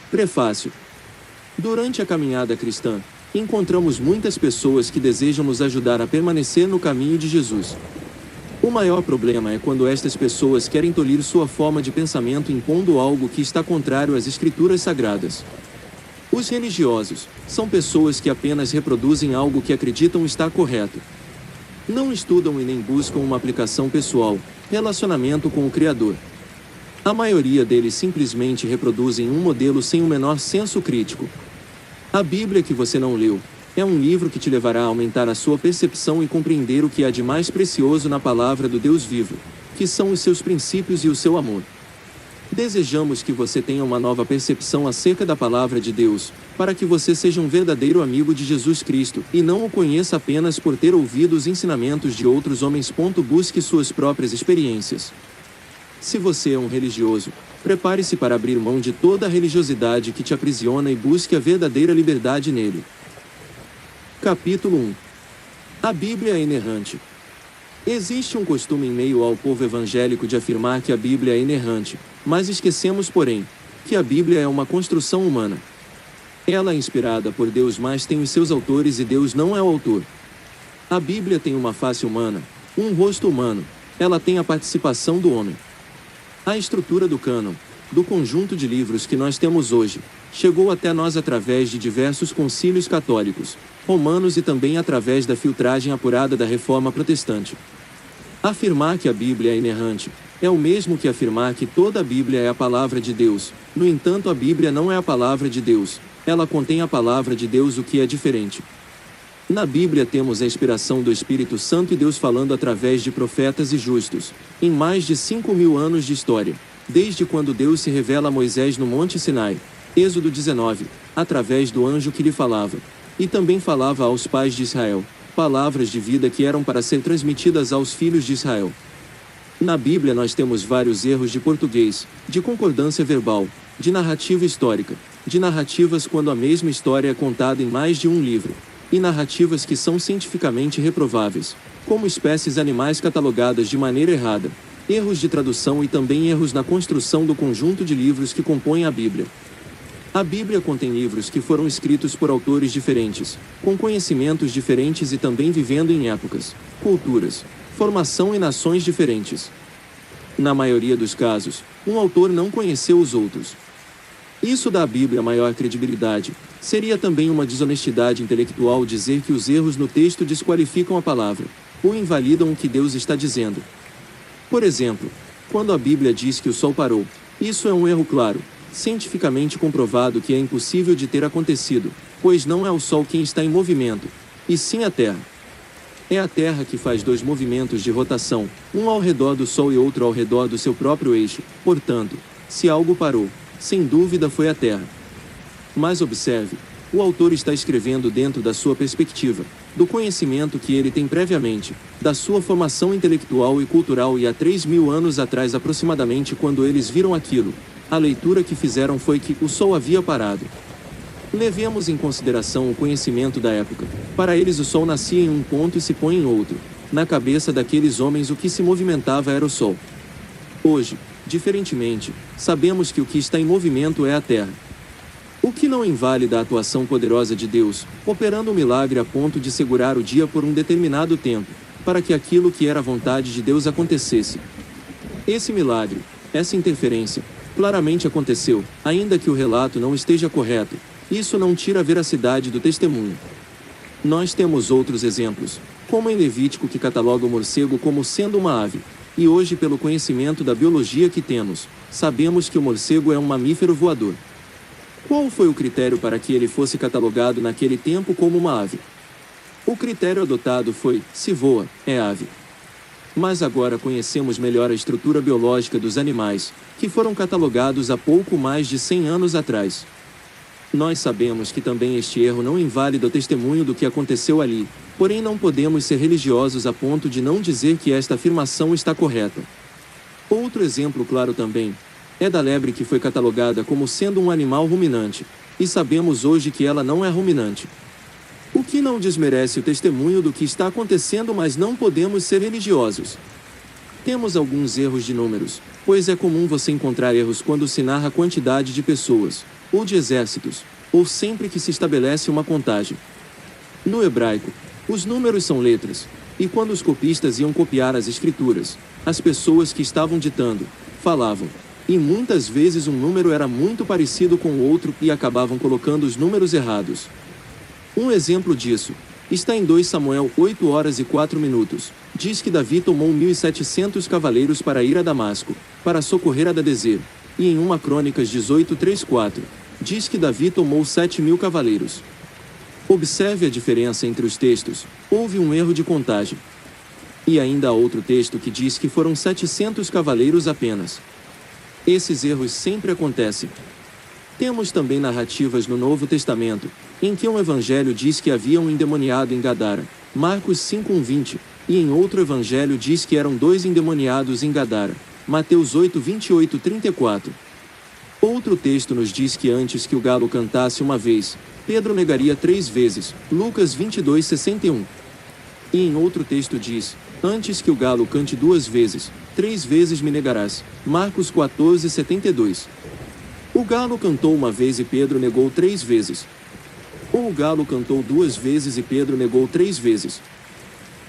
Prefácio. Durante a caminhada cristã, encontramos muitas pessoas que desejam nos ajudar a permanecer no caminho de Jesus. O maior problema é quando estas pessoas querem tolir sua forma de pensamento impondo algo que está contrário às Escrituras Sagradas. Os religiosos são pessoas que apenas reproduzem algo que acreditam estar correto. Não estudam e nem buscam uma aplicação pessoal, relacionamento com o Criador. A maioria deles simplesmente reproduzem um modelo sem o menor senso crítico. A Bíblia que você não leu é um livro que te levará a aumentar a sua percepção e compreender o que há de mais precioso na palavra do Deus vivo, que são os seus princípios e o seu amor. Desejamos que você tenha uma nova percepção acerca da palavra de Deus, para que você seja um verdadeiro amigo de Jesus Cristo, e não o conheça apenas por ter ouvido os ensinamentos de outros homens. Busque suas próprias experiências. Se você é um religioso, prepare-se para abrir mão de toda a religiosidade que te aprisiona e busque a verdadeira liberdade nele. Capítulo 1. A Bíblia é inerrante. Existe um costume em meio ao povo evangélico de afirmar que a Bíblia é inerrante, mas esquecemos, porém, que a Bíblia é uma construção humana. Ela é inspirada por Deus, mas tem os seus autores e Deus não é o autor. A Bíblia tem uma face humana, um rosto humano, ela tem a participação do homem. A estrutura do cânon, do conjunto de livros que nós temos hoje, chegou até nós através de diversos concílios católicos, romanos e também através da filtragem apurada da Reforma Protestante. Afirmar que a Bíblia é inerrante é o mesmo que afirmar que toda a Bíblia é a palavra de Deus. No entanto, a Bíblia não é a palavra de Deus, ela contém a palavra de Deus, o que é diferente. Na Bíblia temos a inspiração do Espírito Santo e Deus falando através de profetas e justos, em mais de 5.000 anos de história, desde quando Deus se revela a Moisés no Monte Sinai, Êxodo 19, através do anjo que lhe falava, e também falava aos pais de Israel, palavras de vida que eram para ser transmitidas aos filhos de Israel. Na Bíblia nós temos vários erros de português, de concordância verbal, de narrativa histórica, de narrativas quando a mesma história é contada em mais de um livro, e narrativas que são cientificamente reprováveis, como espécies animais catalogadas de maneira errada, erros de tradução e também erros na construção do conjunto de livros que compõem a Bíblia. A Bíblia contém livros que foram escritos por autores diferentes, com conhecimentos diferentes e também vivendo em épocas, culturas, formação e nações diferentes. Na maioria dos casos, um autor não conheceu os outros. Isso dá à Bíblia maior credibilidade. Seria também uma desonestidade intelectual dizer que os erros no texto desqualificam a palavra, ou invalidam o que Deus está dizendo. Por exemplo, quando a Bíblia diz que o Sol parou, isso é um erro claro, cientificamente comprovado que é impossível de ter acontecido, pois não é o Sol quem está em movimento, e sim a Terra. É a Terra que faz dois movimentos de rotação, um ao redor do Sol e outro ao redor do seu próprio eixo. Portanto, se algo parou, sem dúvida foi a Terra. Mas observe, o autor está escrevendo dentro da sua perspectiva, do conhecimento que ele tem previamente, da sua formação intelectual e cultural, e há 3.000 anos atrás aproximadamente, quando eles viram aquilo, a leitura que fizeram foi que o Sol havia parado. Levemos em consideração o conhecimento da época. Para eles o Sol nascia em um ponto e se põe em outro. Na cabeça daqueles homens o que se movimentava era o Sol. Hoje, diferentemente, sabemos que o que está em movimento é a Terra. O que não invalida a atuação poderosa de Deus, operando um milagre a ponto de segurar o dia por um determinado tempo, para que aquilo que era a vontade de Deus acontecesse. Esse milagre, essa interferência, claramente aconteceu, ainda que o relato não esteja correto. Isso não tira a veracidade do testemunho. Nós temos outros exemplos, como em Levítico, que cataloga o morcego como sendo uma ave, e hoje, pelo conhecimento da biologia que temos, sabemos que o morcego é um mamífero voador. Qual foi o critério para que ele fosse catalogado naquele tempo como uma ave? O critério adotado foi: se voa, é ave. Mas agora conhecemos melhor a estrutura biológica dos animais, que foram catalogados há pouco mais de 100 anos atrás. Nós sabemos que também este erro não invalida o testemunho do que aconteceu ali, porém não podemos ser religiosos a ponto de não dizer que esta afirmação está correta. Outro exemplo claro também é da lebre, que foi catalogada como sendo um animal ruminante, e sabemos hoje que ela não é ruminante. O que não desmerece o testemunho do que está acontecendo, mas não podemos ser religiosos. Temos alguns erros de números, pois é comum você encontrar erros quando se narra a quantidade de pessoas, ou de exércitos, ou sempre que se estabelece uma contagem. No hebraico, os números são letras, e quando os copistas iam copiar as escrituras, as pessoas que estavam ditando, falavam, e muitas vezes um número era muito parecido com o outro e acabavam colocando os números errados. Um exemplo disso está em 2 Samuel 8h04. Diz que Davi tomou 1.700 cavaleiros para ir a Damasco, para socorrer Hadadezer, e em 1 Crônicas 18:3-4, diz que Davi tomou 7.000 cavaleiros. Observe a diferença entre os textos, houve um erro de contagem. E ainda há outro texto que diz que foram 700 cavaleiros apenas. Esses erros sempre acontecem. Temos também narrativas no Novo Testamento, em que um evangelho diz que havia um endemoniado em Gadara, Marcos 5:20, e em outro evangelho diz que eram 2 endemoniados em Gadara, Mateus 8:28-34. Outro texto nos diz que antes que o galo cantasse uma vez, Pedro negaria 3 vezes, Lucas 22:61. E em outro texto diz, antes que o galo cante 2 vezes, 3 vezes me negarás, Marcos 14:72. O galo cantou uma vez e Pedro negou 3 vezes. Ou o galo cantou 2 vezes e Pedro negou 3 vezes.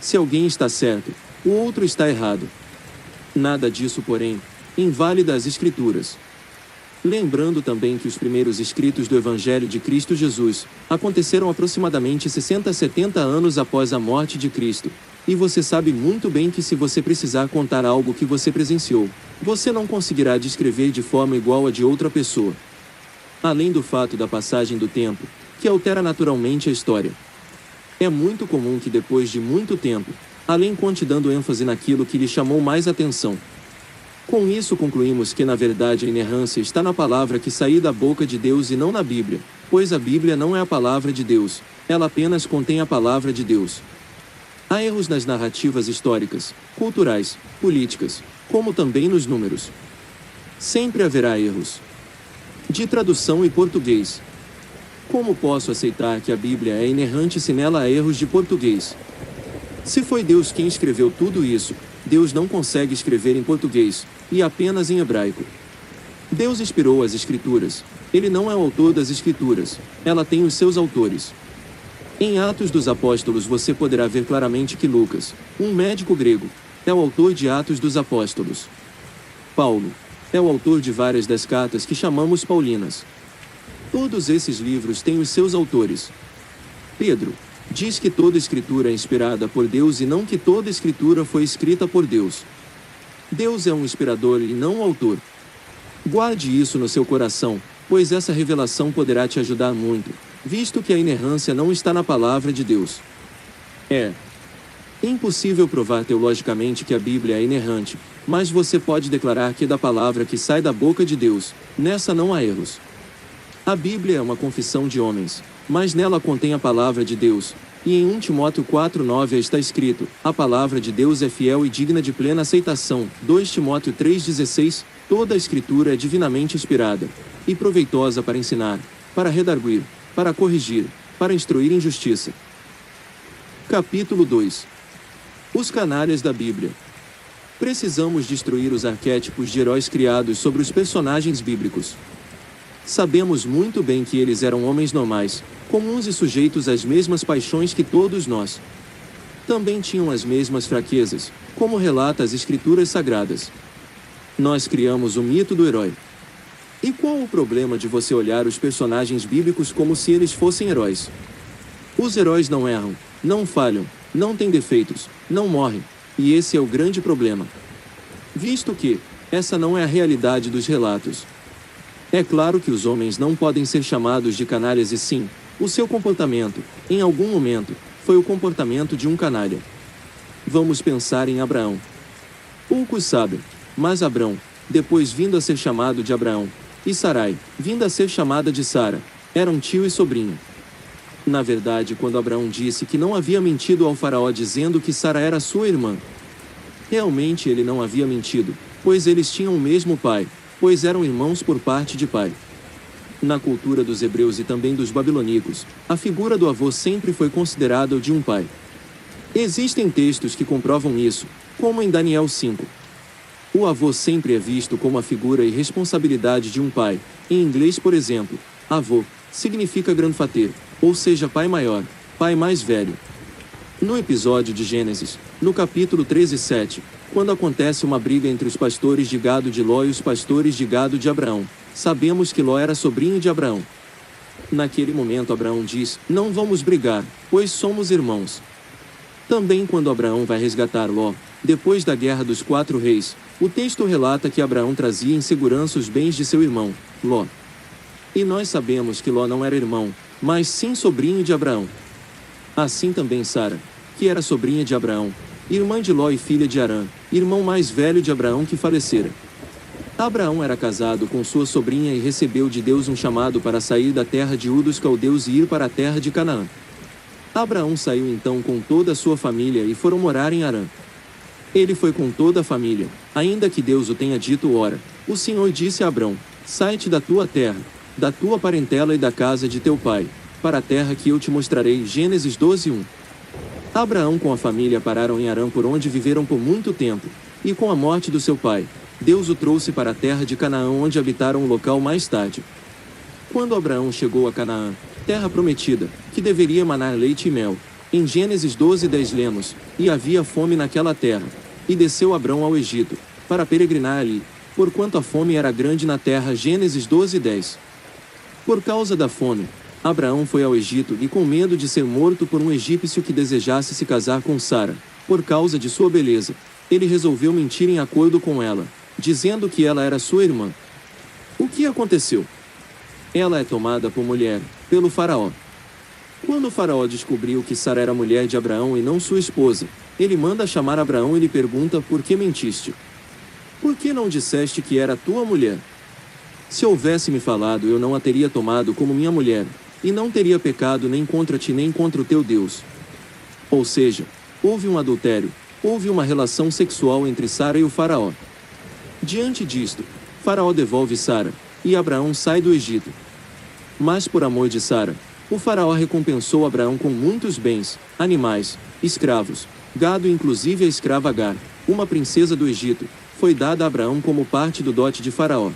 Se alguém está certo, o outro está errado. Nada disso, porém, inválida as Escrituras. Lembrando também que os primeiros escritos do Evangelho de Cristo Jesus aconteceram aproximadamente 60 a 70 anos após a morte de Cristo. E você sabe muito bem que se você precisar contar algo que você presenciou, você não conseguirá descrever de forma igual a de outra pessoa. Além do fato da passagem do tempo, que altera naturalmente a história. É muito comum que depois de muito tempo, além conte dando ênfase naquilo que lhe chamou mais atenção. Com isso concluímos que na verdade a inerrância está na palavra que saiu da boca de Deus e não na Bíblia, pois a Bíblia não é a palavra de Deus, ela apenas contém a palavra de Deus. Há erros nas narrativas históricas, culturais, políticas, como também nos números. Sempre haverá erros. De tradução e português. Como posso aceitar que a Bíblia é inerrante se nela há erros de português? Se foi Deus quem escreveu tudo isso, Deus não consegue escrever em português, e apenas em hebraico. Deus inspirou as Escrituras. Ele não é o autor das Escrituras, ela tem os seus autores. Em Atos dos Apóstolos você poderá ver claramente que Lucas, um médico grego, é o autor de Atos dos Apóstolos. Paulo é o autor de várias das cartas que chamamos paulinas. Todos esses livros têm os seus autores. Pedro diz que toda escritura é inspirada por Deus e não que toda escritura foi escrita por Deus. Deus é um inspirador e não um autor. Guarde isso no seu coração, pois essa revelação poderá te ajudar muito, visto que a inerrância não está na palavra de Deus. É impossível provar teologicamente que a Bíblia é inerrante, mas você pode declarar que da palavra que sai da boca de Deus, nessa não há erros. A Bíblia é uma confissão de homens, mas nela contém a palavra de Deus, e em 1 Timóteo 4:9 está escrito, a palavra de Deus é fiel e digna de plena aceitação. 2 Timóteo 3:16, toda a escritura é divinamente inspirada, e proveitosa para ensinar, para redarguir, para corrigir, para instruir em justiça. Capítulo 2. Os canalhas da Bíblia. Precisamos destruir os arquétipos de heróis criados sobre os personagens bíblicos. Sabemos muito bem que eles eram homens normais, comuns e sujeitos às mesmas paixões que todos nós. Também tinham as mesmas fraquezas, como relata as Escrituras Sagradas. Nós criamos o mito do herói. E qual o problema de você olhar os personagens bíblicos como se eles fossem heróis? Os heróis não erram, não falham, não têm defeitos, não morrem, e esse é o grande problema. Visto que essa não é a realidade dos relatos. É claro que os homens não podem ser chamados de canalhas e sim, o seu comportamento, em algum momento, foi o comportamento de um canalha. Vamos pensar em Abraão. Poucos sabem, mas Abrão, depois vindo a ser chamado de Abraão, e Sarai, vinda a ser chamada de Sara, eram tio e sobrinho. Na verdade, quando Abraão disse que não havia mentido ao faraó dizendo que Sara era sua irmã, realmente ele não havia mentido, pois eles tinham o mesmo pai, pois eram irmãos por parte de pai. Na cultura dos hebreus e também dos babilônicos, a figura do avô sempre foi considerada o de um pai. Existem textos que comprovam isso, como em Daniel 5. O avô sempre é visto como a figura e responsabilidade de um pai, Em inglês, por exemplo, avô significa grandfather, ou seja, pai maior, pai mais velho. No episódio de Gênesis, no capítulo 13:7, quando acontece uma briga entre os pastores de gado de Ló e os pastores de gado de Abraão, sabemos que Ló era sobrinho de Abraão. Naquele momento Abraão diz: não vamos brigar, pois somos irmãos. Também quando Abraão vai resgatar Ló, depois da Guerra dos 4 Reis, o texto relata que Abraão trazia em segurança os bens de seu irmão, Ló. E nós sabemos que Ló não era irmão, mas sim sobrinho de Abraão. Assim também Sara, que era sobrinha de Abraão, irmã de Ló e filha de Harã, irmão mais velho de Abraão que falecera. Abraão era casado com sua sobrinha e recebeu de Deus um chamado para sair da terra de Ur dos Caldeus e ir para a terra de Canaã. Abraão saiu então com toda a sua família e foram morar em Harã. Ele foi com toda a família, ainda que Deus o tenha dito: ora, o Senhor disse a Abrão: sai-te da tua terra, da tua parentela e da casa de teu pai, para a terra que eu te mostrarei. Gênesis 12:1. Abraão com a família pararam em Harã, por onde viveram por muito tempo, e com a morte do seu pai, Deus o trouxe para a terra de Canaã, onde habitaram um local mais tarde. Quando Abraão chegou a Canaã, terra prometida, que deveria emanar leite e mel, em Gênesis 12:10 lemos: e havia fome naquela terra, e desceu Abrão ao Egito, para peregrinar ali, porquanto a fome era grande na terra. Gênesis 12:10. Por causa da fome, Abraão foi ao Egito, e com medo de ser morto por um egípcio que desejasse se casar com Sara, por causa de sua beleza, ele resolveu mentir em acordo com ela, dizendo que ela era sua irmã. O que aconteceu? Ela é tomada por mulher, pelo faraó. Quando o faraó descobriu que Sara era mulher de Abraão e não sua esposa, ele manda chamar Abraão e lhe pergunta: por que mentiste? Por que não disseste que era tua mulher? Se houvesse me falado, eu não a teria tomado como minha mulher, e não teria pecado nem contra ti nem contra o teu Deus. Ou seja, houve um adultério, houve uma relação sexual entre Sara e o faraó. Diante disto, faraó devolve Sara, e Abraão sai do Egito. Mas por amor de Sara, o faraó recompensou Abraão com muitos bens, animais, escravos, gado, inclusive a escrava Agar, uma princesa do Egito, foi dada a Abraão como parte do dote de faraó.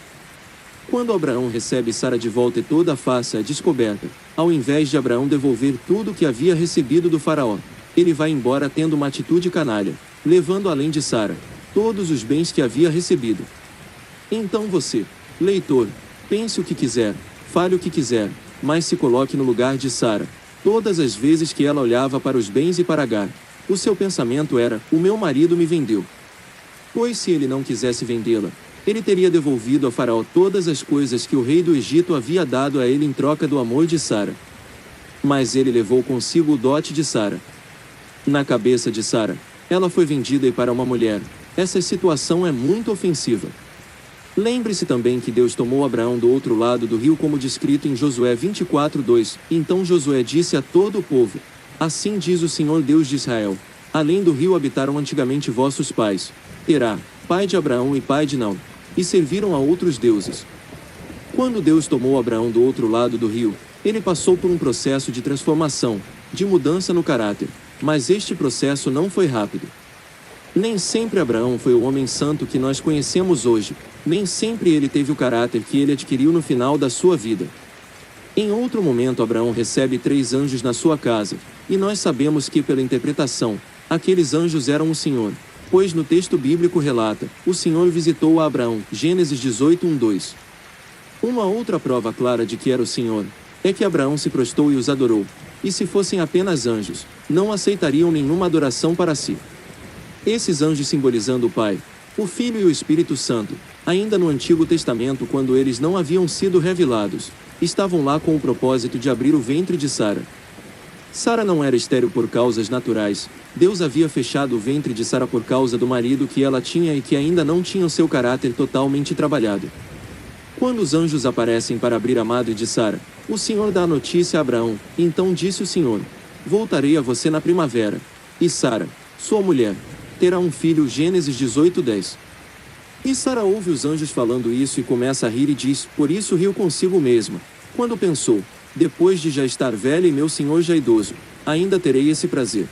Quando Abraão recebe Sara de volta e toda a face é descoberta, ao invés de Abraão devolver tudo o que havia recebido do faraó, ele vai embora tendo uma atitude canalha, levando além de Sara todos os bens que havia recebido. Então você, leitor, pense o que quiser, fale o que quiser, mas se coloque no lugar de Sara. Todas as vezes que ela olhava para os bens e para Agar, o seu pensamento era: o meu marido me vendeu. Pois se ele não quisesse vendê-la, ele teria devolvido a Faraó todas as coisas que o rei do Egito havia dado a ele em troca do amor de Sara. Mas ele levou consigo o dote de Sara. Na cabeça de Sara, ela foi vendida e para uma mulher, essa situação é muito ofensiva. Lembre-se também que Deus tomou Abraão do outro lado do rio, como descrito em Josué 24:2. Então Josué disse a todo o povo: assim diz o Senhor Deus de Israel: além do rio habitaram antigamente vossos pais, Terá, pai de Abraão e pai de Naor, e serviram a outros deuses. Quando Deus tomou Abraão do outro lado do rio, ele passou por um processo de transformação, de mudança no caráter, mas este processo não foi rápido. Nem sempre Abraão foi o homem santo que nós conhecemos hoje, nem sempre ele teve o caráter que ele adquiriu no final da sua vida. Em outro momento Abraão recebe 3 anjos na sua casa, e nós sabemos que pela interpretação, aqueles anjos eram o Senhor, pois no texto bíblico relata: o Senhor visitou a Abraão, Gênesis 18:1-2. Uma outra prova clara de que era o Senhor, é que Abraão se prostrou e os adorou, e se fossem apenas anjos, não aceitariam nenhuma adoração para si. Esses anjos simbolizando o Pai, o Filho e o Espírito Santo, ainda no Antigo Testamento, quando eles não haviam sido revelados, estavam lá com o propósito de abrir o ventre de Sara. Sara não era estéril por causas naturais, Deus havia fechado o ventre de Sara por causa do marido que ela tinha e que ainda não tinha o seu caráter totalmente trabalhado. Quando os anjos aparecem para abrir a madre de Sara, o Senhor dá a notícia a Abraão: então disse o Senhor: voltarei a você na primavera, e Sara, sua mulher, terá um filho. Gênesis 18:10. E Sara ouve os anjos falando isso e começa a rir e diz: por isso riu consigo mesma, quando pensou: depois de já estar velha e meu senhor já idoso, ainda terei esse prazer.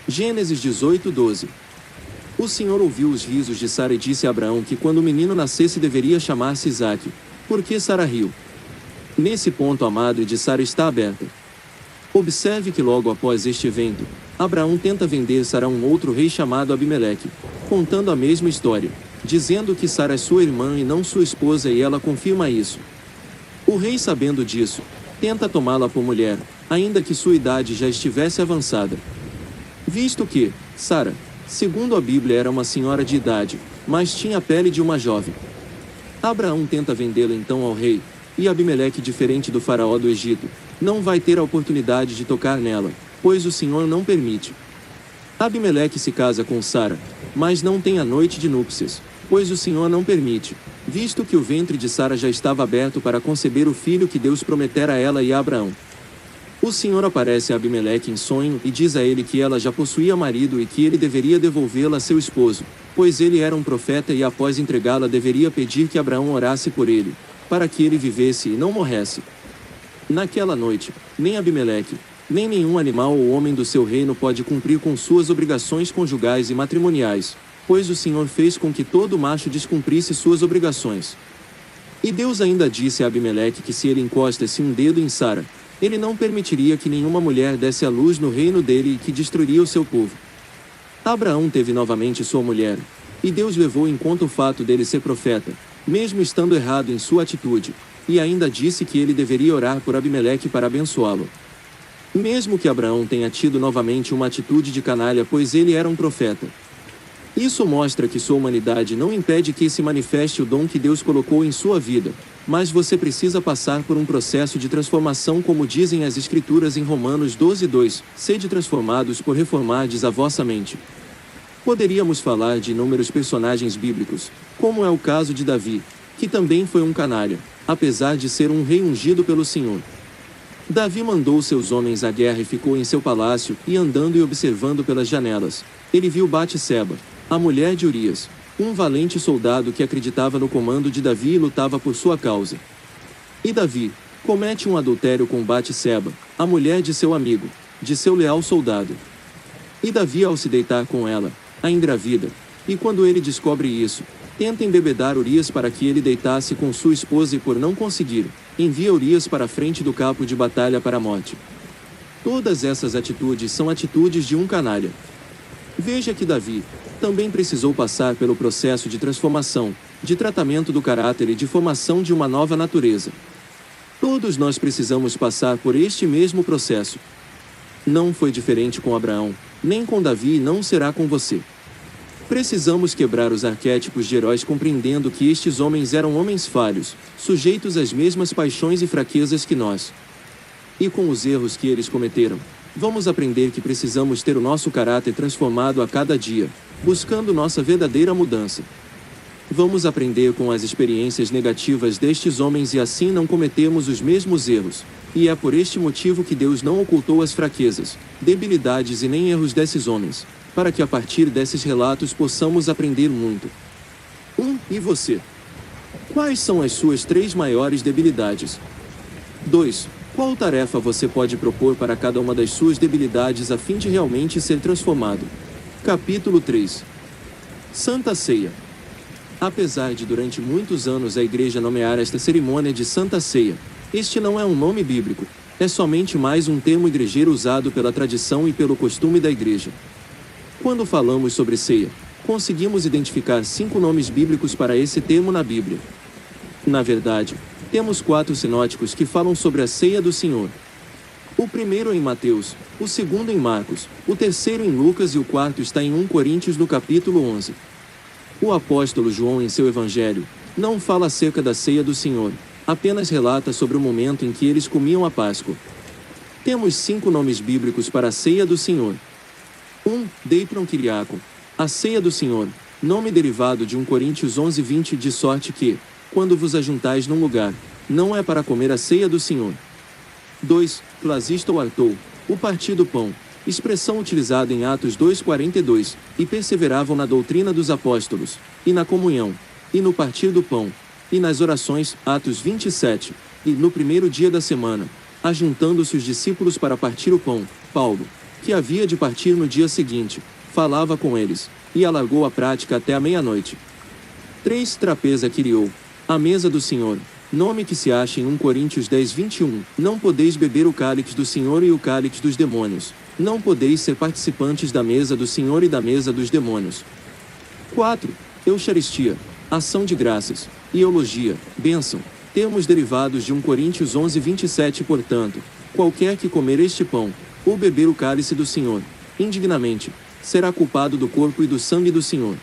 Gênesis 18:12. O Senhor ouviu os risos de Sara e disse a Abraão que quando o menino nascesse deveria chamar-se Isaque, Por que Sara riu? Nesse ponto a madre de Sara está aberta. Observe que logo após este evento, Abraão tenta vender Sara a um outro rei chamado Abimeleque, contando a mesma história, dizendo que Sara é sua irmã e não sua esposa, e ela confirma isso. O rei, sabendo disso, tenta tomá-la por mulher, ainda que sua idade já estivesse avançada. Visto que Sara, segundo a Bíblia, era uma senhora de idade, mas tinha a pele de uma jovem. Abraão tenta vendê-la então ao rei, e Abimeleque, diferente do faraó do Egito, não vai ter a oportunidade de tocar nela, pois o Senhor não permite. Abimeleque se casa com Sara, mas não tem a noite de núpcias, pois o Senhor não permite, visto que o ventre de Sara já estava aberto para conceber o filho que Deus prometera a ela e a Abraão. O Senhor aparece a Abimeleque em sonho e diz a ele que ela já possuía marido e que ele deveria devolvê-la a seu esposo, pois ele era um profeta, e após entregá-la deveria pedir que Abraão orasse por ele, para que ele vivesse e não morresse. Naquela noite, nem Abimeleque, nem nenhum animal ou homem do seu reino pode cumprir com suas obrigações conjugais e matrimoniais, pois o Senhor fez com que todo macho descumprisse suas obrigações. E Deus ainda disse a Abimeleque que se ele encostasse um dedo em Sara, ele não permitiria que nenhuma mulher desse à luz no reino dele e que destruiria o seu povo. Abraão teve novamente sua mulher, e Deus levou em conta o fato dele ser profeta, mesmo estando errado em sua atitude, e ainda disse que ele deveria orar por Abimeleque para abençoá-lo. Mesmo que Abraão tenha tido novamente uma atitude de canalha, pois ele era um profeta. Isso mostra que sua humanidade não impede que se manifeste o dom que Deus colocou em sua vida, mas você precisa passar por um processo de transformação, como dizem as Escrituras em Romanos 12:2, sede transformados por reformardes a vossa mente. Poderíamos falar de inúmeros personagens bíblicos, como é o caso de Davi, que também foi um canalha, apesar de ser um rei ungido pelo Senhor. Davi mandou seus homens à guerra e ficou em seu palácio, e andando e observando pelas janelas, ele viu Batseba, a mulher de Urias, um valente soldado que acreditava no comando de Davi e lutava por sua causa. E Davi comete um adultério com Batseba, a mulher de seu amigo, de seu leal soldado. E Davi, ao se deitar com ela, a engravida, e quando ele descobre isso, tenta embebedar Urias para que ele deitasse com sua esposa, e por não conseguir, envia Urias para a frente do campo de batalha para a morte. Todas essas atitudes são atitudes de um canalha. Veja que Davi também precisou passar pelo processo de transformação, de tratamento do caráter e de formação de uma nova natureza. Todos nós precisamos passar por este mesmo processo. Não foi diferente com Abraão, nem com Davi, e não será com você. Precisamos quebrar os arquétipos de heróis, compreendendo que estes homens eram homens falhos, sujeitos às mesmas paixões e fraquezas que nós. E com os erros que eles cometeram, vamos aprender que precisamos ter o nosso caráter transformado a cada dia, buscando nossa verdadeira mudança. Vamos aprender com as experiências negativas destes homens e assim não cometemos os mesmos erros. E é por este motivo que Deus não ocultou as fraquezas, debilidades e nem erros desses homens, para que a partir desses relatos possamos aprender muito. E você? Quais são as suas 3 maiores debilidades? 2. Qual tarefa você pode propor para cada uma das suas debilidades a fim de realmente ser transformado? Capítulo 3. Santa Ceia. Apesar de durante muitos anos a Igreja nomear esta cerimônia de Santa Ceia, este não é um nome bíblico, é somente mais um termo igrejeiro usado pela tradição e pelo costume da Igreja. Quando falamos sobre ceia, conseguimos identificar 5 nomes bíblicos para esse termo na Bíblia. Na verdade, temos 4 sinóticos que falam sobre a ceia do Senhor. O primeiro em Mateus, o segundo em Marcos, o terceiro em Lucas e o quarto está em 1 Coríntios no capítulo 11. O apóstolo João, em seu evangelho, não fala acerca da ceia do Senhor, apenas relata sobre o momento em que eles comiam a Páscoa. Temos 5 nomes bíblicos para a ceia do Senhor. 1. Deitron Kyriakon, a ceia do Senhor, nome derivado de 1 Coríntios 11:20, de sorte que, quando vos ajuntais num lugar, não é para comer a ceia do Senhor. 2. Klasisto Artou, o partir do pão, expressão utilizada em Atos 2:42, e perseveravam na doutrina dos apóstolos, e na comunhão, e no partir do pão, e nas orações, Atos 27, e no primeiro dia da semana, ajuntando-se os discípulos para partir o pão, Paulo, que havia de partir no dia seguinte, falava com eles, e alargou a prática até a meia-noite. 3. Trapeza Kyriou, a mesa do Senhor, nome que se acha em 1 Coríntios 10, 21. Não podeis beber o cálice do Senhor e o cálice dos demônios. Não podeis ser participantes da mesa do Senhor e da mesa dos demônios. 4. Eucharistia, ação de graças, e eulogia, bênção, termos derivados de 1 Coríntios 11, 27. Portanto, qualquer que comer este pão, ou beber o cálice do Senhor, indignamente, será culpado do corpo e do sangue do Senhor.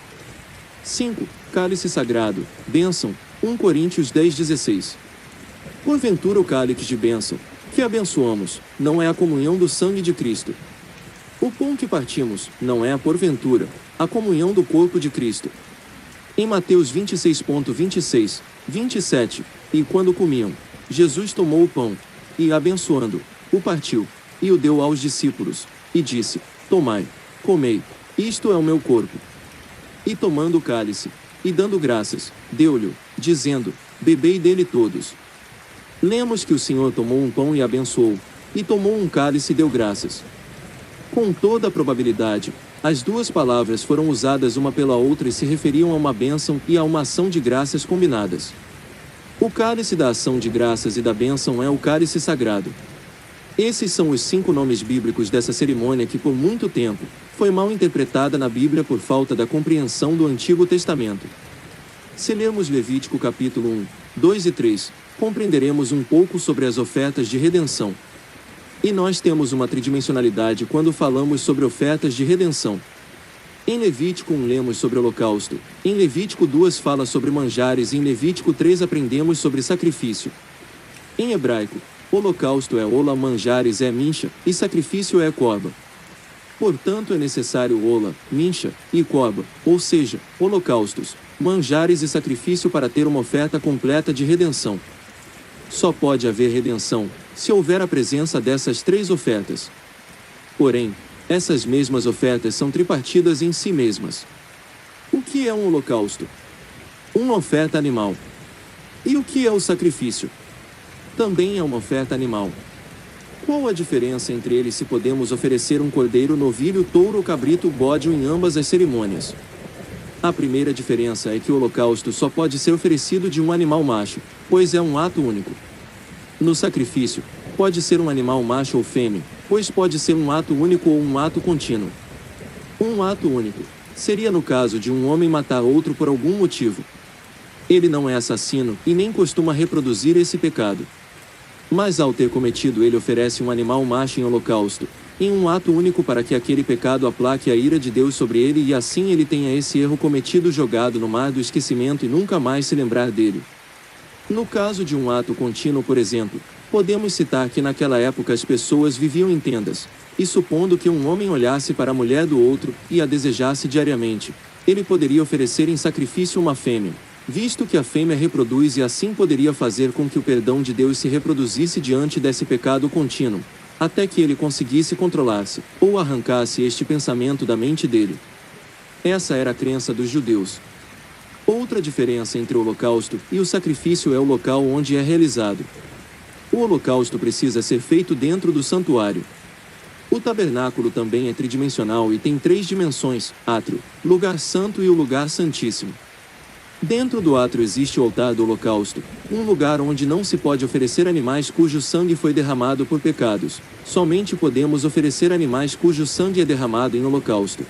5. Cálice sagrado, bênção, 1 Coríntios 10, 16. Porventura o cálice de bênção, que abençoamos, não é a comunhão do sangue de Cristo. O pão que partimos, não é, porventura, a comunhão do corpo de Cristo. Em Mateus 26.26, 27, e quando comiam, Jesus tomou o pão, e abençoando, o partiu, e o deu aos discípulos, e disse, tomai, comei, isto é o meu corpo. E tomando o cálice, e dando graças, deu-lhe, dizendo, bebei dele todos. Lemos que o Senhor tomou um pão e abençoou, e tomou um cálice e deu graças. Com toda a probabilidade, as duas palavras foram usadas uma pela outra e se referiam a uma bênção e a uma ação de graças combinadas. O cálice da ação de graças e da bênção é o cálice sagrado. Esses são os 5 nomes bíblicos dessa cerimônia que por muito tempo foi mal interpretada na Bíblia por falta da compreensão do Antigo Testamento. Se lermos Levítico capítulo 1, 2 e 3, compreenderemos um pouco sobre as ofertas de redenção. E nós temos uma tridimensionalidade quando falamos sobre ofertas de redenção. Em Levítico 1 lemos sobre holocausto, em Levítico 2 fala sobre manjares e em Levítico 3 aprendemos sobre sacrifício. Em hebraico, holocausto é ola, manjares é mincha, e sacrifício é corba. Portanto é necessário ola, mincha e corba, ou seja, holocaustos, manjares e sacrifício para ter uma oferta completa de redenção. Só pode haver redenção se houver a presença dessas 3 ofertas. Porém, essas mesmas ofertas são tripartidas em si mesmas. O que é um holocausto? Uma oferta animal. E o que é o sacrifício? Também é uma oferta animal. Qual a diferença entre eles se podemos oferecer um cordeiro, novilho, touro ou cabrito, bode em ambas as cerimônias? A primeira diferença é que o holocausto só pode ser oferecido de um animal macho, pois é um ato único. No sacrifício, pode ser um animal macho ou fêmea, pois pode ser um ato único ou um ato contínuo. Um ato único seria no caso de um homem matar outro por algum motivo. Ele não é assassino e nem costuma reproduzir esse pecado. Mas ao ter cometido, ele oferece um animal macho em holocausto, em um ato único para que aquele pecado aplaque a ira de Deus sobre ele e assim ele tenha esse erro cometido jogado no mar do esquecimento e nunca mais se lembrar dele. No caso de um ato contínuo, por exemplo, podemos citar que naquela época as pessoas viviam em tendas, e supondo que um homem olhasse para a mulher do outro e a desejasse diariamente, ele poderia oferecer em sacrifício uma fêmea, visto que a fêmea reproduz e assim poderia fazer com que o perdão de Deus se reproduzisse diante desse pecado contínuo, até que ele conseguisse controlar-se, ou arrancasse este pensamento da mente dele. Essa era a crença dos judeus. Outra diferença entre o holocausto e o sacrifício é o local onde é realizado. O holocausto precisa ser feito dentro do santuário. O tabernáculo também é tridimensional e tem 3 dimensões: átrio, lugar santo e o lugar santíssimo. Dentro do átrio existe o altar do holocausto, um lugar onde não se pode oferecer animais cujo sangue foi derramado por pecados. Somente podemos oferecer animais cujo sangue é derramado em holocausto.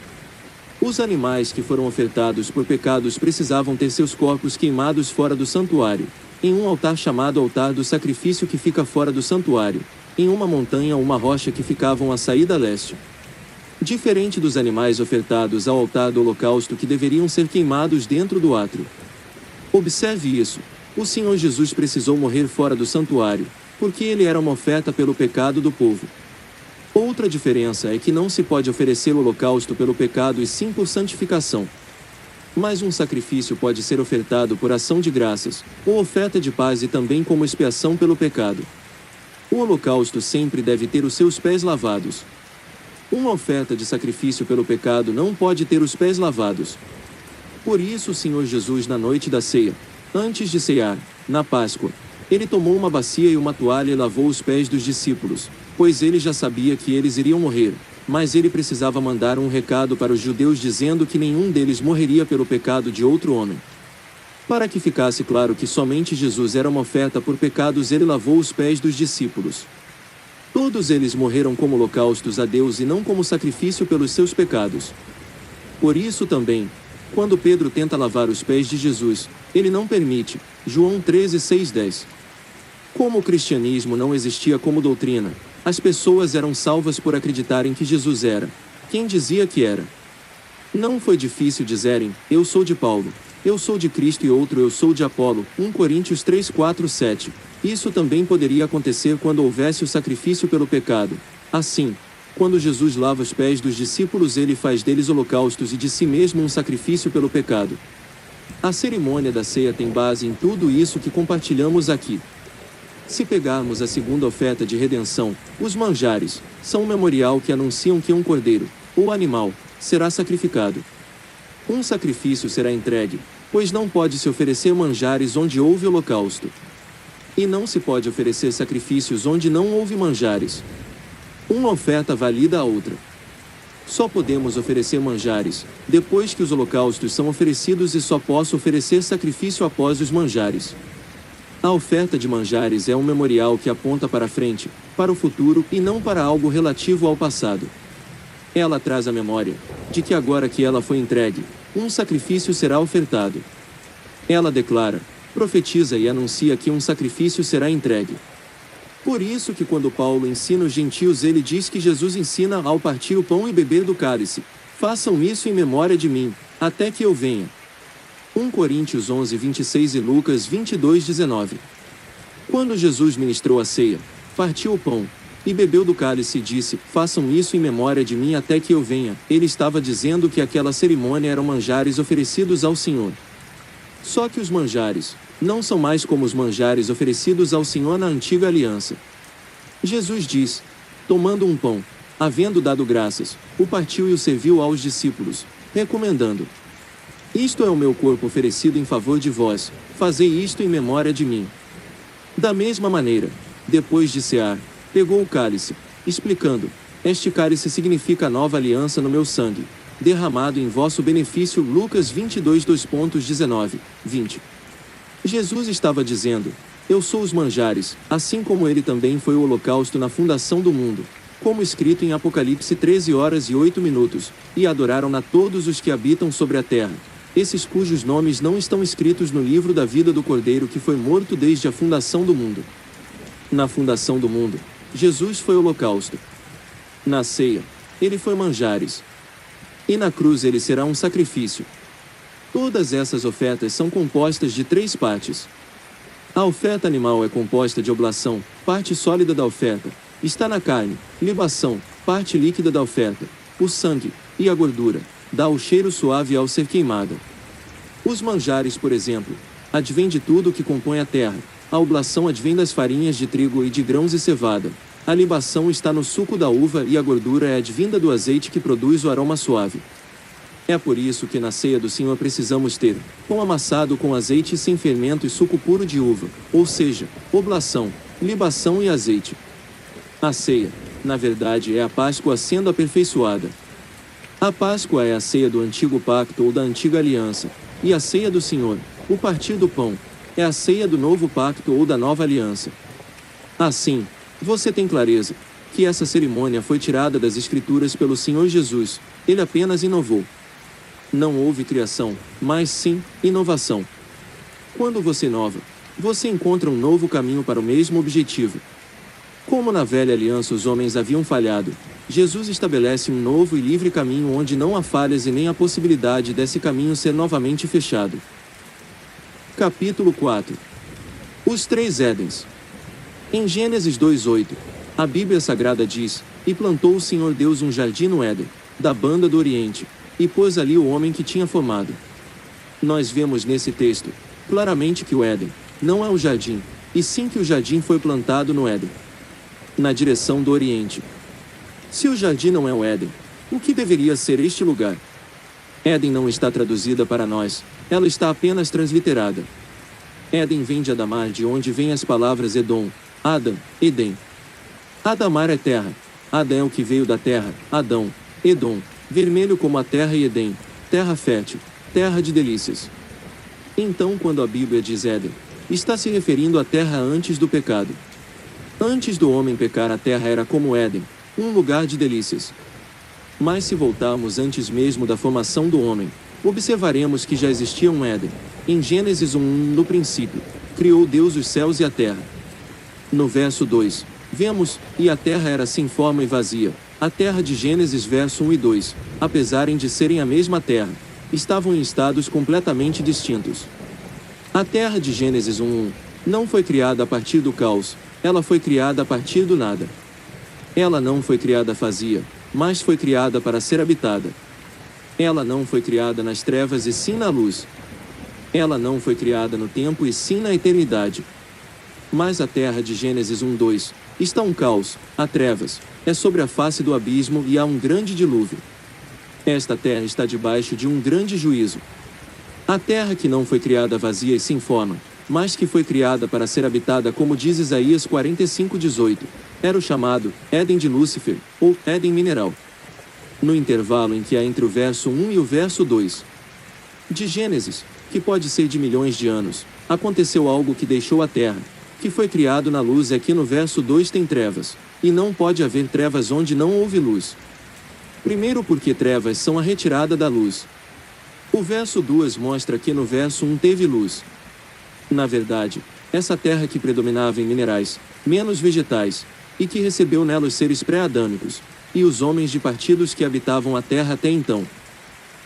Os animais que foram ofertados por pecados precisavam ter seus corpos queimados fora do santuário, em um altar chamado altar do sacrifício que fica fora do santuário, em uma montanha ou uma rocha que ficavam à saída leste. Diferente dos animais ofertados ao altar do holocausto que deveriam ser queimados dentro do átrio. Observe isso: o Senhor Jesus precisou morrer fora do santuário, porque ele era uma oferta pelo pecado do povo. Outra diferença é que não se pode oferecer o holocausto pelo pecado e sim por santificação. Mas um sacrifício pode ser ofertado por ação de graças, ou oferta de paz e também como expiação pelo pecado. O holocausto sempre deve ter os seus pés lavados. Uma oferta de sacrifício pelo pecado não pode ter os pés lavados. Por isso o Senhor Jesus, na noite da ceia, antes de cear, na Páscoa, ele tomou uma bacia e uma toalha e lavou os pés dos discípulos, pois ele já sabia que eles iriam morrer, mas ele precisava mandar um recado para os judeus dizendo que nenhum deles morreria pelo pecado de outro homem. Para que ficasse claro que somente Jesus era uma oferta por pecados, ele lavou os pés dos discípulos. Todos eles morreram como holocaustos a Deus e não como sacrifício pelos seus pecados. Por isso também, quando Pedro tenta lavar os pés de Jesus, ele não permite. João 13:6-10. Como o cristianismo não existia como doutrina, as pessoas eram salvas por acreditarem que Jesus era quem dizia que era. Não foi difícil dizerem: eu sou de Paulo, eu sou de Cristo, e outro: eu sou de Apolo. 1 Coríntios 3:4-7. Isso também poderia acontecer quando houvesse o sacrifício pelo pecado. Assim, quando Jesus lava os pés dos discípulos, ele faz deles holocaustos e de si mesmo um sacrifício pelo pecado. A cerimônia da ceia tem base em tudo isso que compartilhamos aqui. Se pegarmos a segunda oferta de redenção, os manjares são um memorial que anunciam que um cordeiro, ou animal, será sacrificado. Um sacrifício será entregue, pois não pode se oferecer manjares onde houve holocausto. E não se pode oferecer sacrifícios onde não houve manjares. Uma oferta valida a outra. Só podemos oferecer manjares depois que os holocaustos são oferecidos, e só posso oferecer sacrifício após os manjares. A oferta de manjares é um memorial que aponta para frente, para o futuro, e não para algo relativo ao passado. Ela traz a memória de que agora que ela foi entregue, um sacrifício será ofertado. Ela declara, profetiza e anuncia que um sacrifício será entregue. Por isso que quando Paulo ensina os gentios, ele diz que Jesus ensina ao partir o pão e beber do cálice: façam isso em memória de mim, até que eu venha. 1 Coríntios 11:26 e Lucas 22:19. Quando Jesus ministrou a ceia, partiu o pão e bebeu do cálice e disse: façam isso em memória de mim até que eu venha, ele estava dizendo que aquela cerimônia eram manjares oferecidos ao Senhor. Só que os manjares não são mais como os manjares oferecidos ao Senhor na antiga aliança. Jesus diz: tomando um pão, havendo dado graças, o partiu e o serviu aos discípulos, recomendando: isto é o meu corpo oferecido em favor de vós, fazei isto em memória de mim. Da mesma maneira, depois de cear, pegou o cálice, explicando: este cálice significa a nova aliança no meu sangue, derramado em vosso benefício. Lucas 22:19, 20. Jesus estava dizendo: eu sou os manjares, assim como ele também foi o holocausto na fundação do mundo, como escrito em Apocalipse 13:08, e adoraram-na todos os que habitam sobre a terra, esses cujos nomes não estão escritos no livro da vida do Cordeiro que foi morto desde a fundação do mundo. Na fundação do mundo, Jesus foi holocausto. Na ceia, ele foi manjares. E na cruz ele será um sacrifício. Todas essas ofertas são compostas de 3 partes. A oferta animal é composta de oblação, parte sólida da oferta, está na carne, libação, parte líquida da oferta, o sangue, e a gordura, dá o cheiro suave ao ser queimada. Os manjares, por exemplo, advém de tudo o que compõe a terra, a oblação advém das farinhas de trigo e de grãos e cevada, a libação está no suco da uva e a gordura é advinda do azeite que produz o aroma suave. É por isso que na ceia do Senhor precisamos ter pão amassado com azeite sem fermento e suco puro de uva, ou seja, oblação, libação e azeite. A ceia, na verdade, é a Páscoa sendo aperfeiçoada. A Páscoa é a ceia do antigo pacto ou da antiga aliança, e a ceia do Senhor, o partir do pão, é a ceia do novo pacto ou da nova aliança. Assim, você tem clareza que essa cerimônia foi tirada das Escrituras pelo Senhor Jesus, ele apenas inovou. Não houve criação, mas sim inovação. Quando você inova, você encontra um novo caminho para o mesmo objetivo. Como na velha aliança os homens haviam falhado, Jesus estabelece um novo e livre caminho onde não há falhas e nem a possibilidade desse caminho ser novamente fechado. Capítulo 4. Os 3 Édens. Em Gênesis 2:8, a Bíblia Sagrada diz: e plantou o Senhor Deus um jardim no Éden, da banda do Oriente, e pôs ali o homem que tinha formado. Nós vemos nesse texto, claramente que o Éden não é o jardim, e sim que o jardim foi plantado no Éden, na direção do Oriente. Se o jardim não é o Éden, o que deveria ser este lugar? Éden não está traduzida para nós, ela está apenas transliterada. Éden vem de Adamar, de onde vêm as palavras Edom, Adam, Edem. Adamar é terra, Adão é o que veio da terra, Adão, Edom, vermelho como a terra, e Edem, terra fértil, terra de delícias. Então, quando a Bíblia diz Éden, está se referindo à terra antes do pecado. Antes do homem pecar, a terra era como Éden, um lugar de delícias. Mas se voltarmos antes mesmo da formação do homem, observaremos que já existia um Éden. Em Gênesis 1:1, no princípio, criou Deus os céus e a terra. No verso 2, vemos, e a terra era sem forma e vazia. A terra de Gênesis verso 1 e 2, apesar de serem a mesma terra, estavam em estados completamente distintos. A terra de Gênesis 1:1 não foi criada a partir do caos, ela foi criada a partir do nada. Ela não foi criada vazia, mas foi criada para ser habitada. Ela não foi criada nas trevas e sim na luz. Ela não foi criada no tempo e sim na eternidade. Mas a terra de Gênesis 1:2 está um caos, há trevas, é sobre a face do abismo e há um grande dilúvio. Esta terra está debaixo de um grande juízo. A terra que não foi criada vazia e sem forma, mas que foi criada para ser habitada, como diz Isaías 45:18, era o chamado Éden de Lúcifer, ou Éden mineral. No intervalo em que há entre o verso 1 e o verso 2 de Gênesis, que pode ser de milhões de anos, aconteceu algo que deixou a terra, que foi criado na luz. Aqui no verso 2 tem trevas, e não pode haver trevas onde não houve luz. Primeiro porque trevas são a retirada da luz. O verso 2 mostra que no verso 1 teve luz. Na verdade, essa terra que predominava em minerais, menos vegetais, e que recebeu nela os seres pré-adâmicos, e os homens de partidos que habitavam a terra até então.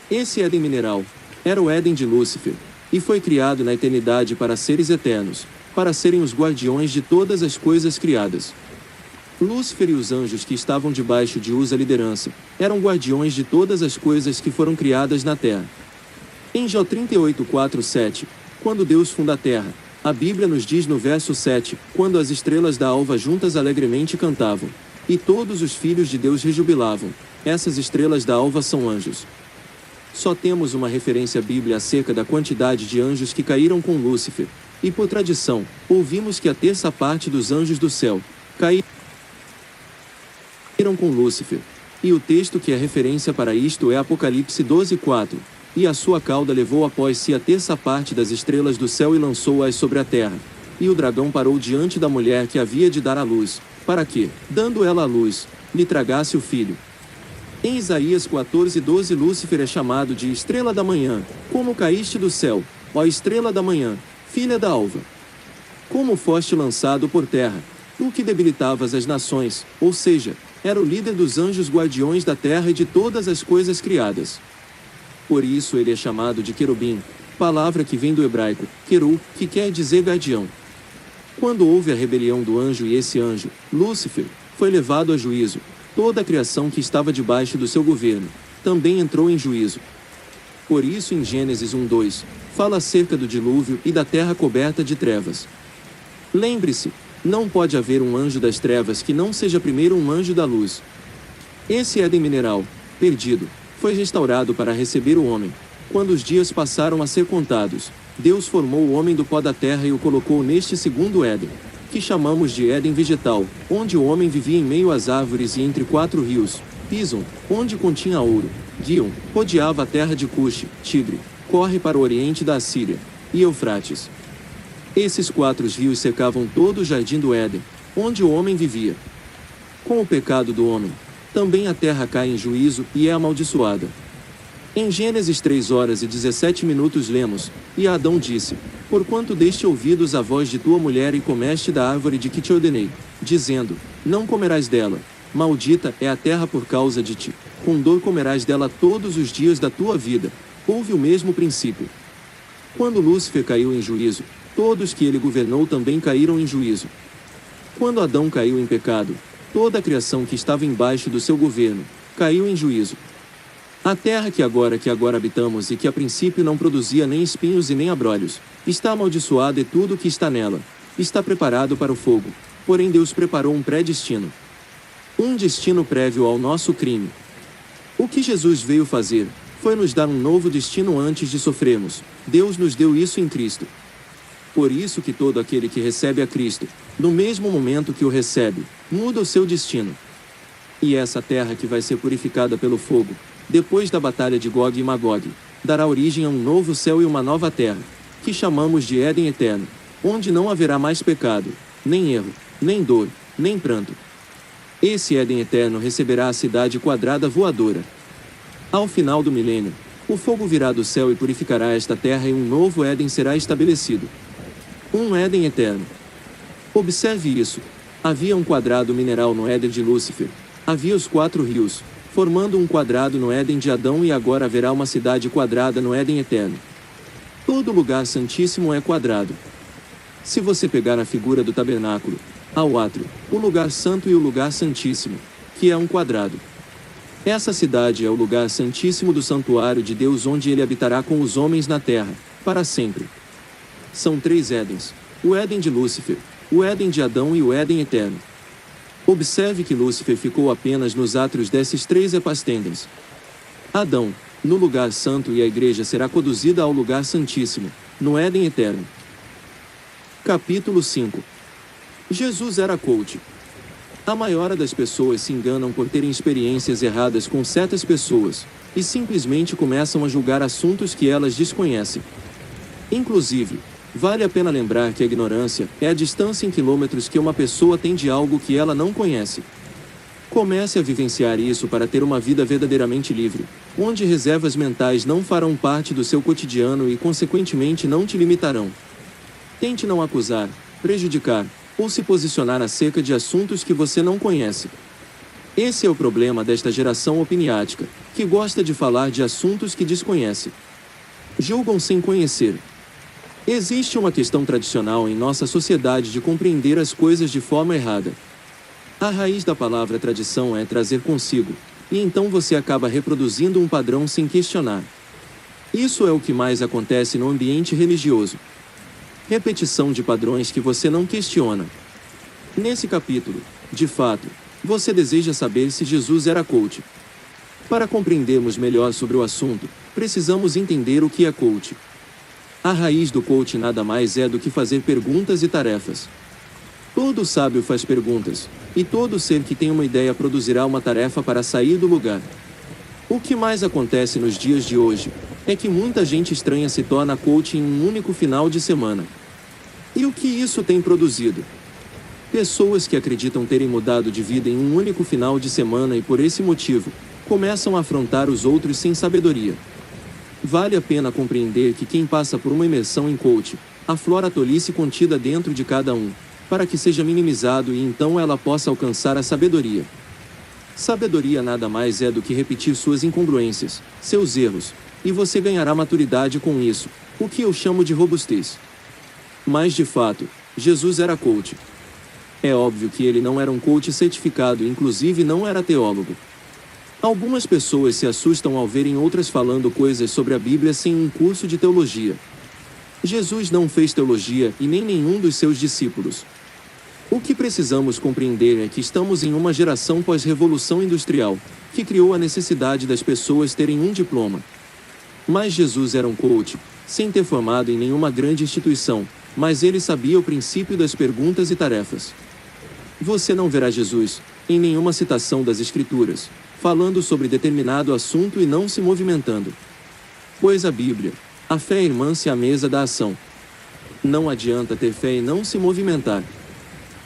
Esse Éden mineral era o Éden de Lúcifer, e foi criado na eternidade para seres eternos, para serem os guardiões de todas as coisas criadas. Lúcifer e os anjos que estavam debaixo de sua liderança eram guardiões de todas as coisas que foram criadas na terra. Em Jó 38:4-7, quando Deus funda a terra, a Bíblia nos diz no verso 7, quando as estrelas da alva juntas alegremente cantavam, e todos os filhos de Deus rejubilavam, essas estrelas da alva são anjos. Só temos uma referência bíblica acerca da quantidade de anjos que caíram com Lúcifer, e por tradição, ouvimos que a terça parte dos anjos do céu caíram com Lúcifer. E o texto que é referência para isto é Apocalipse 12:4. E a sua cauda levou após si a terça parte das estrelas do céu e lançou-as sobre a terra. E o dragão parou diante da mulher que havia de dar à luz, para que, dando ela à luz, lhe tragasse o filho. Em Isaías 14:12, Lúcifer é chamado de estrela da manhã. Como caíste do céu, ó estrela da manhã, filha da alva. Como foste lançado por terra, tu que debilitavas as nações, ou seja, era o líder dos anjos guardiões da terra e de todas as coisas criadas. Por isso ele é chamado de querubim, palavra que vem do hebraico, queru, que quer dizer guardião. Quando houve a rebelião do anjo e esse anjo, Lúcifer, foi levado a juízo, toda a criação que estava debaixo do seu governo, também entrou em juízo. Por isso em Gênesis 1:2, fala acerca do dilúvio e da terra coberta de trevas. Lembre-se, não pode haver um anjo das trevas que não seja primeiro um anjo da luz. Esse Éden mineral, perdido, foi restaurado para receber o homem. Quando os dias passaram a ser contados, Deus formou o homem do pó da terra e o colocou neste segundo Éden, que chamamos de Éden vegetal, onde o homem vivia em meio às árvores e entre 4 rios, Pison, onde continha ouro, Guion, rodeava a terra de Cuxi, Tigre, corre para o oriente da Assíria, e Eufrates. Esses 4 rios secavam todo o jardim do Éden, onde o homem vivia. Com o pecado do homem, também a terra cai em juízo e é amaldiçoada. Em Gênesis 3:17 lemos, e Adão disse, porquanto deste ouvidos à voz de tua mulher e comeste da árvore de que te ordenei, dizendo, não comerás dela, maldita é a terra por causa de ti, com dor comerás dela todos os dias da tua vida. Houve o mesmo princípio. Quando Lúcifer caiu em juízo, todos que ele governou também caíram em juízo. Quando Adão caiu em pecado, toda a criação que estava embaixo do seu governo caiu em juízo. A terra que agora habitamos e que a princípio não produzia nem espinhos e nem abrolhos, está amaldiçoada e tudo o que está nela está preparado para o fogo. Porém Deus preparou um pré-destino. Um destino prévio ao nosso crime. O que Jesus veio fazer foi nos dar um novo destino antes de sofrermos. Deus nos deu isso em Cristo. Por isso que todo aquele que recebe a Cristo, no mesmo momento que o recebe, muda o seu destino. E essa terra que vai ser purificada pelo fogo, depois da batalha de Gog e Magog, dará origem a um novo céu e uma nova terra, que chamamos de Éden eterno, onde não haverá mais pecado, nem erro, nem dor, nem pranto. Esse Éden eterno receberá a cidade quadrada voadora. Ao final do milênio, o fogo virá do céu e purificará esta terra e um novo Éden será estabelecido. Um Éden eterno. Observe isso. Havia um quadrado mineral no Éden de Lúcifer. Havia os 4 rios, formando um quadrado no Éden de Adão, e agora haverá uma cidade quadrada no Éden eterno. Todo lugar santíssimo é quadrado. Se você pegar a figura do tabernáculo, há o átrio, o lugar santo e o lugar santíssimo, que é um quadrado. Essa cidade é o lugar santíssimo do santuário de Deus, onde ele habitará com os homens na terra, para sempre. São 3 Édens: o Éden de Lúcifer, o Éden de Adão e o Éden eterno. Observe que Lúcifer ficou apenas nos átrios desses 3 epastendens. Adão, no lugar santo, e a igreja será conduzida ao lugar santíssimo, no Éden eterno. Capítulo 5. Jesus era coach. A maioria das pessoas se enganam por terem experiências erradas com certas pessoas, e simplesmente começam a julgar assuntos que elas desconhecem. Inclusive, vale a pena lembrar que a ignorância é a distância em quilômetros que uma pessoa tem de algo que ela não conhece. Comece a vivenciar isso para ter uma vida verdadeiramente livre, onde reservas mentais não farão parte do seu cotidiano e, consequentemente, não te limitarão. Tente não acusar, prejudicar, ou se posicionar acerca de assuntos que você não conhece. Esse é o problema desta geração opiniática, que gosta de falar de assuntos que desconhece. Julgam sem conhecer. Existe uma questão tradicional em nossa sociedade de compreender as coisas de forma errada. A raiz da palavra tradição é trazer consigo, e então você acaba reproduzindo um padrão sem questionar. Isso é o que mais acontece no ambiente religioso. Repetição de padrões que você não questiona. Nesse capítulo, de fato, você deseja saber se Jesus era coach. Para compreendermos melhor sobre o assunto, precisamos entender o que é coach. A raiz do coach nada mais é do que fazer perguntas e tarefas. Todo sábio faz perguntas, e todo ser que tem uma ideia produzirá uma tarefa para sair do lugar. O que mais acontece nos dias de hoje é que muita gente estranha se torna coach em um único final de semana. E o que isso tem produzido? Pessoas que acreditam terem mudado de vida em um único final de semana e, por esse motivo, começam a afrontar os outros sem sabedoria. Vale a pena compreender que quem passa por uma imersão em coach, aflora a tolice contida dentro de cada um, para que seja minimizado e então ela possa alcançar a sabedoria. Sabedoria nada mais é do que repetir suas incongruências, seus erros, e você ganhará maturidade com isso, o que eu chamo de robustez. Mas de fato, Jesus era coach. É óbvio que ele não era um coach certificado e inclusive não era teólogo. Algumas pessoas se assustam ao verem outras falando coisas sobre a Bíblia sem um curso de teologia. Jesus não fez teologia e nem nenhum dos seus discípulos. O que precisamos compreender é que estamos em uma geração pós-revolução industrial, que criou a necessidade das pessoas terem um diploma. Mas Jesus era um coach, sem ter formado em nenhuma grande instituição, mas ele sabia o princípio das perguntas e tarefas. Você não verá Jesus, em nenhuma citação das Escrituras, falando sobre determinado assunto e não se movimentando. Pois a Bíblia, a fé é irmã-se à mesa da ação. Não adianta ter fé e não se movimentar.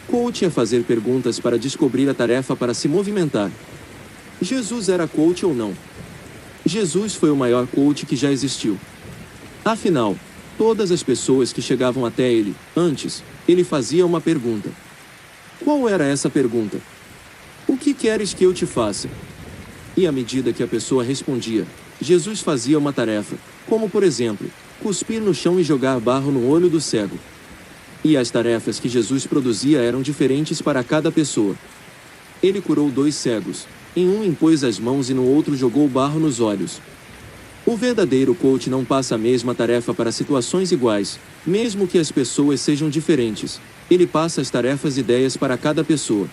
Coach é fazer perguntas para descobrir a tarefa para se movimentar. Jesus era coach ou não? Jesus foi o maior coach que já existiu. Afinal, todas as pessoas que chegavam até ele, antes, ele fazia uma pergunta. Qual era essa pergunta? O que queres que eu te faça? E à medida que a pessoa respondia, Jesus fazia uma tarefa, como por exemplo, cuspir no chão e jogar barro no olho do cego. E as tarefas que Jesus produzia eram diferentes para cada pessoa. Ele curou 2 cegos, em um impôs as mãos e no outro jogou barro nos olhos. O verdadeiro coach não passa a mesma tarefa para situações iguais, mesmo que as pessoas sejam diferentes. Ele passa as tarefas e ideias para cada pessoa.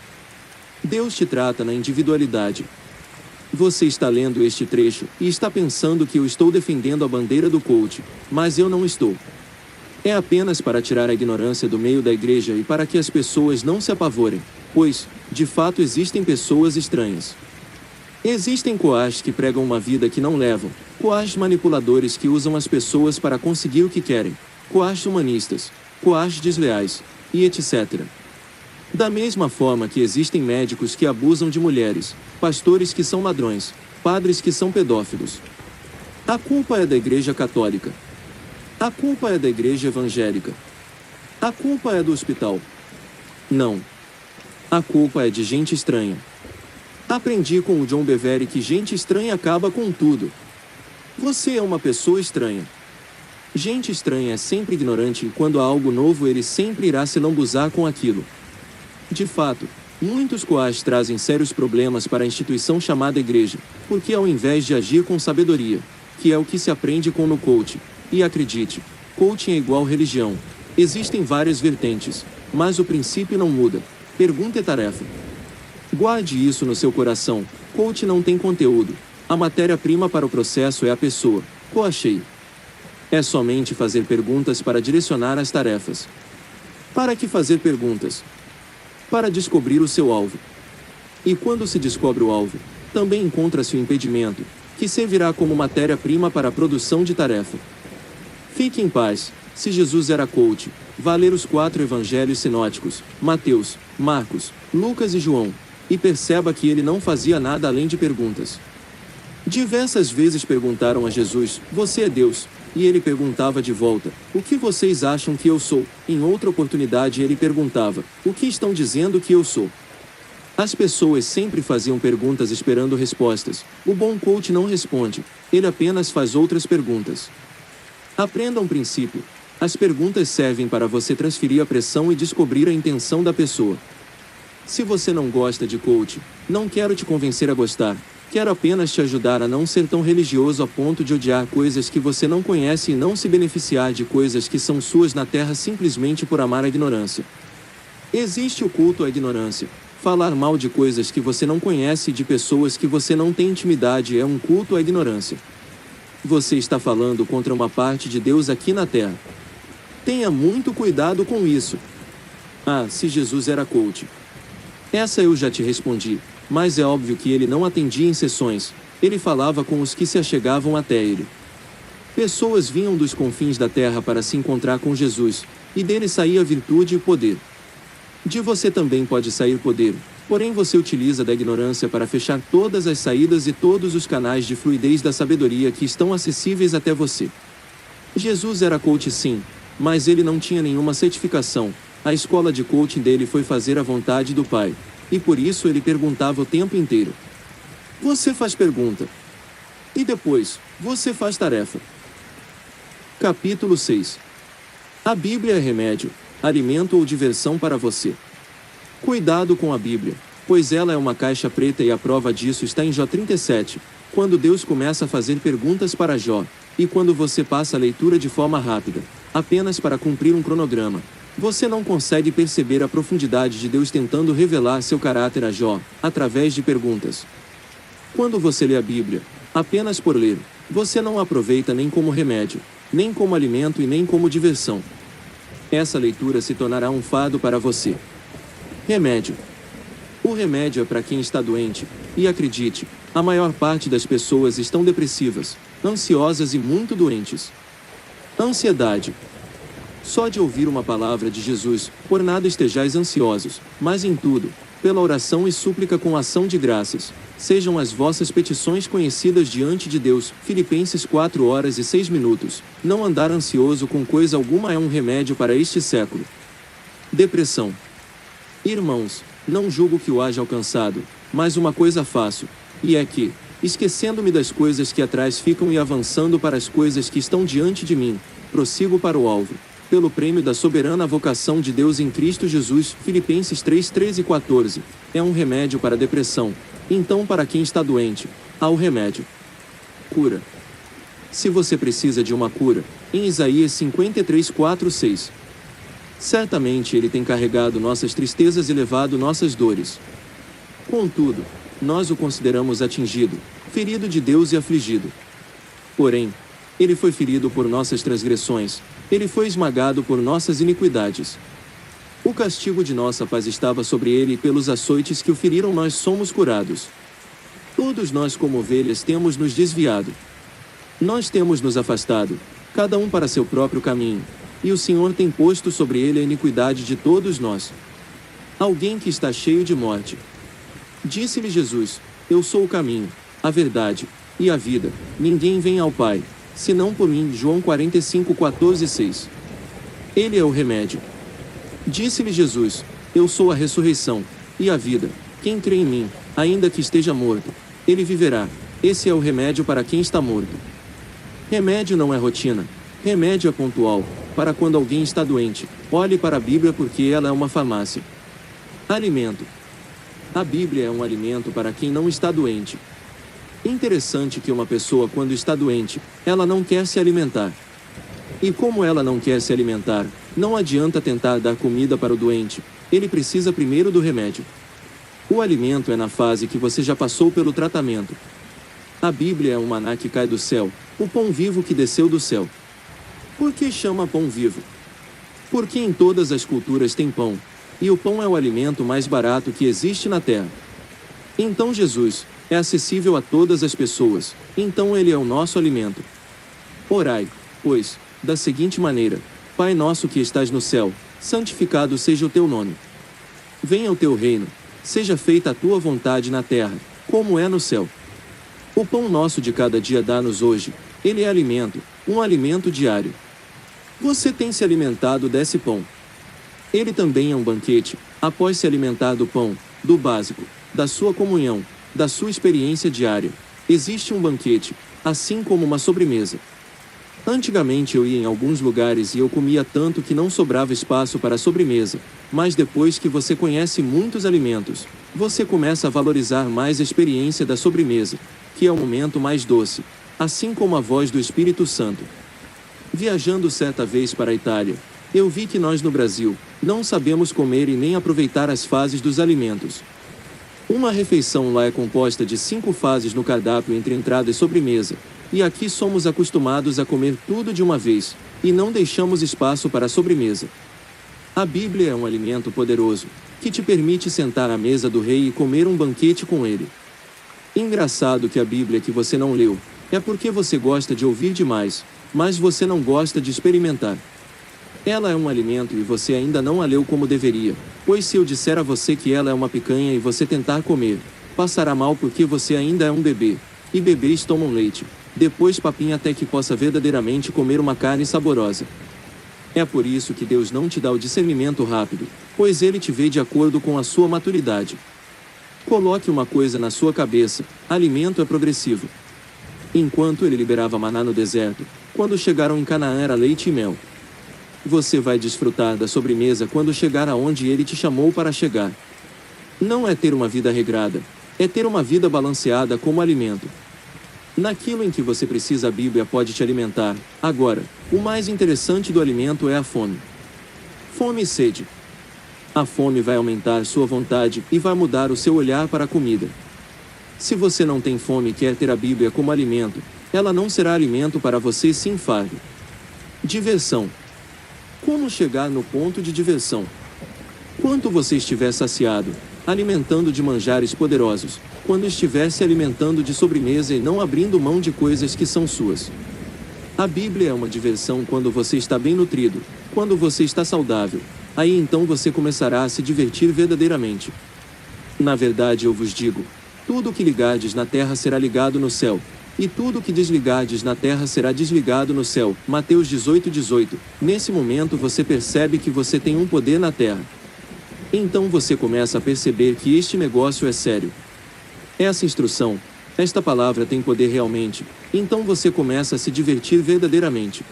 Deus te trata na individualidade. Você está lendo este trecho e está pensando que eu estou defendendo a bandeira do coach, mas eu não estou. É apenas para tirar a ignorância do meio da igreja e para que as pessoas não se apavorem, pois, de fato, existem pessoas estranhas. Existem coaches que pregam uma vida que não levam, coaches manipuladores que usam as pessoas para conseguir o que querem. coaches humanistas, coaches desleais, e etc. Da mesma forma que existem médicos que abusam de mulheres, pastores que são ladrões, padres que são pedófilos. A culpa é da Igreja Católica. A culpa é da Igreja Evangélica. A culpa é do hospital. Não. A culpa é de gente estranha. Aprendi com o John Bevere que gente estranha acaba com tudo. Você é uma pessoa estranha. Gente estranha é sempre ignorante e quando há algo novo ele sempre irá se lambuzar com aquilo. De fato, muitos coaches trazem sérios problemas para a instituição chamada igreja, porque ao invés de agir com sabedoria, que é o que se aprende com no coaching, e acredite, coaching é igual religião. Existem várias vertentes, mas o princípio não muda. Pergunta e tarefa. Guarde isso no seu coração. Coaching não tem conteúdo. A matéria-prima para o processo é a pessoa. Coachei. É somente fazer perguntas para direcionar as tarefas. Para que fazer perguntas? Para descobrir o seu alvo. E quando se descobre o alvo, também encontra-se o impedimento, que servirá como matéria-prima para a produção de tarefa. Fique em paz. Se Jesus era coach, vá ler os 4 evangelhos sinóticos, Mateus, Marcos, Lucas e João, e perceba que ele não fazia nada além de perguntas. Diversas vezes perguntaram a Jesus, você é Deus? E ele perguntava de volta, o que vocês acham que eu sou? Em outra oportunidade ele perguntava, o que estão dizendo que eu sou? As pessoas sempre faziam perguntas esperando respostas. O bom coach não responde, ele apenas faz outras perguntas. Aprenda um princípio. As perguntas servem para você transferir a pressão e descobrir a intenção da pessoa. Se você não gosta de coach, não quero te convencer a gostar. Quero apenas te ajudar a não ser tão religioso a ponto de odiar coisas que você não conhece e não se beneficiar de coisas que são suas na terra simplesmente por amar a ignorância. Existe o culto à ignorância. Falar mal de coisas que você não conhece e de pessoas que você não tem intimidade é um culto à ignorância. Você está falando contra uma parte de Deus aqui na terra. Tenha muito cuidado com isso. Ah, se Jesus era coach. Essa eu já te respondi. Mas é óbvio que ele não atendia em sessões, ele falava com os que se achegavam até ele. Pessoas vinham dos confins da terra para se encontrar com Jesus, e dele saía virtude e poder. De você também pode sair poder, porém você utiliza da ignorância para fechar todas as saídas e todos os canais de fluidez da sabedoria que estão acessíveis até você. Jesus era coach sim, mas ele não tinha nenhuma certificação, a escola de coaching dele foi fazer a vontade do Pai. E por isso ele perguntava o tempo inteiro. Você faz pergunta. E depois, você faz tarefa. Capítulo 6. A Bíblia é remédio, alimento ou diversão para você. Cuidado com a Bíblia, pois ela é uma caixa preta e a prova disso está em Jó 37, quando Deus começa a fazer perguntas para Jó, e quando você passa a leitura de forma rápida, apenas para cumprir um cronograma. Você não consegue perceber a profundidade de Deus tentando revelar seu caráter a Jó, através de perguntas. Quando você lê a Bíblia, apenas por ler, você não a aproveita nem como remédio, nem como alimento e nem como diversão. Essa leitura se tornará um fardo para você. Remédio. O remédio é para quem está doente, e acredite, a maior parte das pessoas estão depressivas, ansiosas e muito doentes. Ansiedade. Só de ouvir uma palavra de Jesus, por nada estejais ansiosos, mas em tudo, pela oração e súplica com ação de graças, sejam as vossas petições conhecidas diante de Deus. Filipenses 4h06. Não andar ansioso com coisa alguma é um remédio para este século. Depressão. Irmãos, não julgo que o haja alcançado, mas uma coisa faço, e é que, esquecendo-me das coisas que atrás ficam e avançando para as coisas que estão diante de mim, prossigo para o alvo, pelo prêmio da soberana vocação de Deus em Cristo Jesus. Filipenses 3:13-14. É um remédio para a depressão. Então, para quem está doente, há o remédio. Cura. Se você precisa de uma cura, em Isaías 53:4-6. Certamente ele tem carregado nossas tristezas e levado nossas dores. Contudo, nós o consideramos atingido, ferido de Deus e afligido. Porém, ele foi ferido por nossas transgressões, ele foi esmagado por nossas iniquidades. O castigo de nossa paz estava sobre ele e pelos açoites que o feriram nós somos curados. Todos nós como ovelhas temos nos desviado. Nós temos nos afastado, cada um para seu próprio caminho, e o Senhor tem posto sobre ele a iniquidade de todos nós. Alguém que está cheio de morte. Disse-lhe Jesus: Eu sou o caminho, a verdade e a vida. Ninguém vem ao Pai, senão por mim. João 45:14-6. Ele é o remédio. Disse-lhe Jesus: Eu sou a ressurreição e a vida. Quem crê em mim, ainda que esteja morto, ele viverá. Esse é o remédio para quem está morto. Remédio não é rotina. Remédio é pontual, para quando alguém está doente. Olhe para a Bíblia porque ela é uma farmácia. Alimento. A Bíblia é um alimento para quem não está doente. Interessante que uma pessoa, quando está doente, ela não quer se alimentar. E como ela não quer se alimentar, não adianta tentar dar comida para o doente. Ele precisa primeiro do remédio. O alimento é na fase que você já passou pelo tratamento. A Bíblia é um maná que cai do céu, o pão vivo que desceu do céu. Por que chama pão vivo? Porque em todas as culturas tem pão, e o pão é o alimento mais barato que existe na terra. Então Jesus é acessível a todas as pessoas, então ele é o nosso alimento. Orai, pois, da seguinte maneira: Pai nosso que estás no céu, santificado seja o teu nome. Venha o teu reino, seja feita a tua vontade na terra, como é no céu. O pão nosso de cada dia dá-nos hoje. Ele é alimento, um alimento diário. Você tem se alimentado desse pão. Ele também é um banquete, após se alimentar do pão, do básico, da sua comunhão, da sua experiência diária. Existe um banquete, assim como uma sobremesa. Antigamente eu ia em alguns lugares e eu comia tanto que não sobrava espaço para a sobremesa, mas depois que você conhece muitos alimentos, você começa a valorizar mais a experiência da sobremesa, que é o momento mais doce, assim como a voz do Espírito Santo. Viajando certa vez para a Itália, eu vi que nós no Brasil não sabemos comer e nem aproveitar as fases dos alimentos. Uma refeição lá é composta de 5 fases no cardápio entre entrada e sobremesa, e aqui somos acostumados a comer tudo de uma vez, e não deixamos espaço para a sobremesa. A Bíblia é um alimento poderoso, que te permite sentar à mesa do rei e comer um banquete com ele. Engraçado que a Bíblia que você não leu, é porque você gosta de ouvir demais, mas você não gosta de experimentar. Ela é um alimento e você ainda não a leu como deveria, pois se eu disser a você que ela é uma picanha e você tentar comer, passará mal porque você ainda é um bebê, e bebês tomam leite, depois papinha até que possa verdadeiramente comer uma carne saborosa. É por isso que Deus não te dá o discernimento rápido, pois Ele te vê de acordo com a sua maturidade. Coloque uma coisa na sua cabeça: alimento é progressivo. Enquanto ele liberava maná no deserto, quando chegaram em Canaã era leite e mel. Você vai desfrutar da sobremesa quando chegar aonde ele te chamou para chegar. Não é ter uma vida regrada, é ter uma vida balanceada como alimento. Naquilo em que você precisa, a Bíblia pode te alimentar. Agora, o mais interessante do alimento é a fome. Fome e sede. A fome vai aumentar sua vontade e vai mudar o seu olhar para a comida. Se você não tem fome e quer ter a Bíblia como alimento, ela não será alimento para você sem fardo. Diversão. Como chegar no ponto de diversão? Quando você estiver saciado, alimentando de manjares poderosos, quando estiver se alimentando de sobremesa e não abrindo mão de coisas que são suas. A Bíblia é uma diversão quando você está bem nutrido, quando você está saudável. Aí então você começará a se divertir verdadeiramente. Na verdade eu vos digo: tudo o que ligardes na terra será ligado no céu, e tudo o que desligardes na terra será desligado no céu. Mateus 18:18. Nesse momento você percebe que você tem um poder na terra. Então você começa a perceber que este negócio é sério. Essa instrução, esta palavra tem poder realmente, então você começa a se divertir verdadeiramente.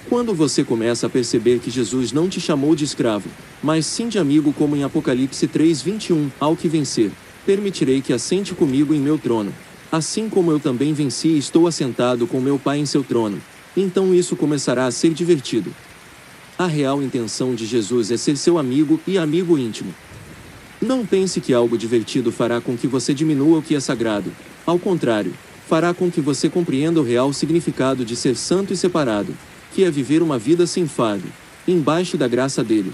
Quando você começa a perceber que Jesus não te chamou de escravo, mas sim de amigo, como em Apocalipse 3:21, ao que vencer, permitirei que assente comigo em meu trono, assim como eu também venci e estou assentado com meu Pai em seu trono, então isso começará a ser divertido. A real intenção de Jesus é ser seu amigo e amigo íntimo. Não pense que algo divertido fará com que você diminua o que é sagrado. Ao contrário, fará com que você compreenda o real significado de ser santo e separado, que é viver uma vida sem fardo, embaixo da graça dele.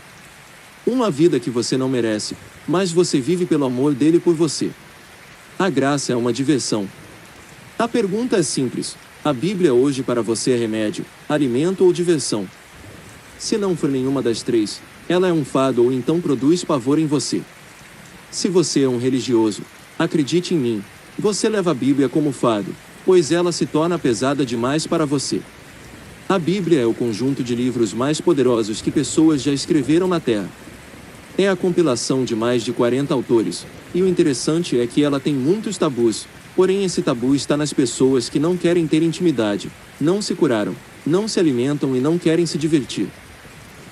Uma vida que você não merece, mas você vive pelo amor dele por você. A graça é uma diversão. A pergunta é simples: a Bíblia hoje para você é remédio, alimento ou diversão? Se não for nenhuma das três, ela é um fardo ou então produz pavor em você. Se você é um religioso, acredite em mim, você leva a Bíblia como fardo, pois ela se torna pesada demais para você. A Bíblia é o conjunto de livros mais poderosos que pessoas já escreveram na Terra. É a compilação de mais de 40 autores, e o interessante é que ela tem muitos tabus, porém esse tabu está nas pessoas que não querem ter intimidade, não se curaram, não se alimentam e não querem se divertir.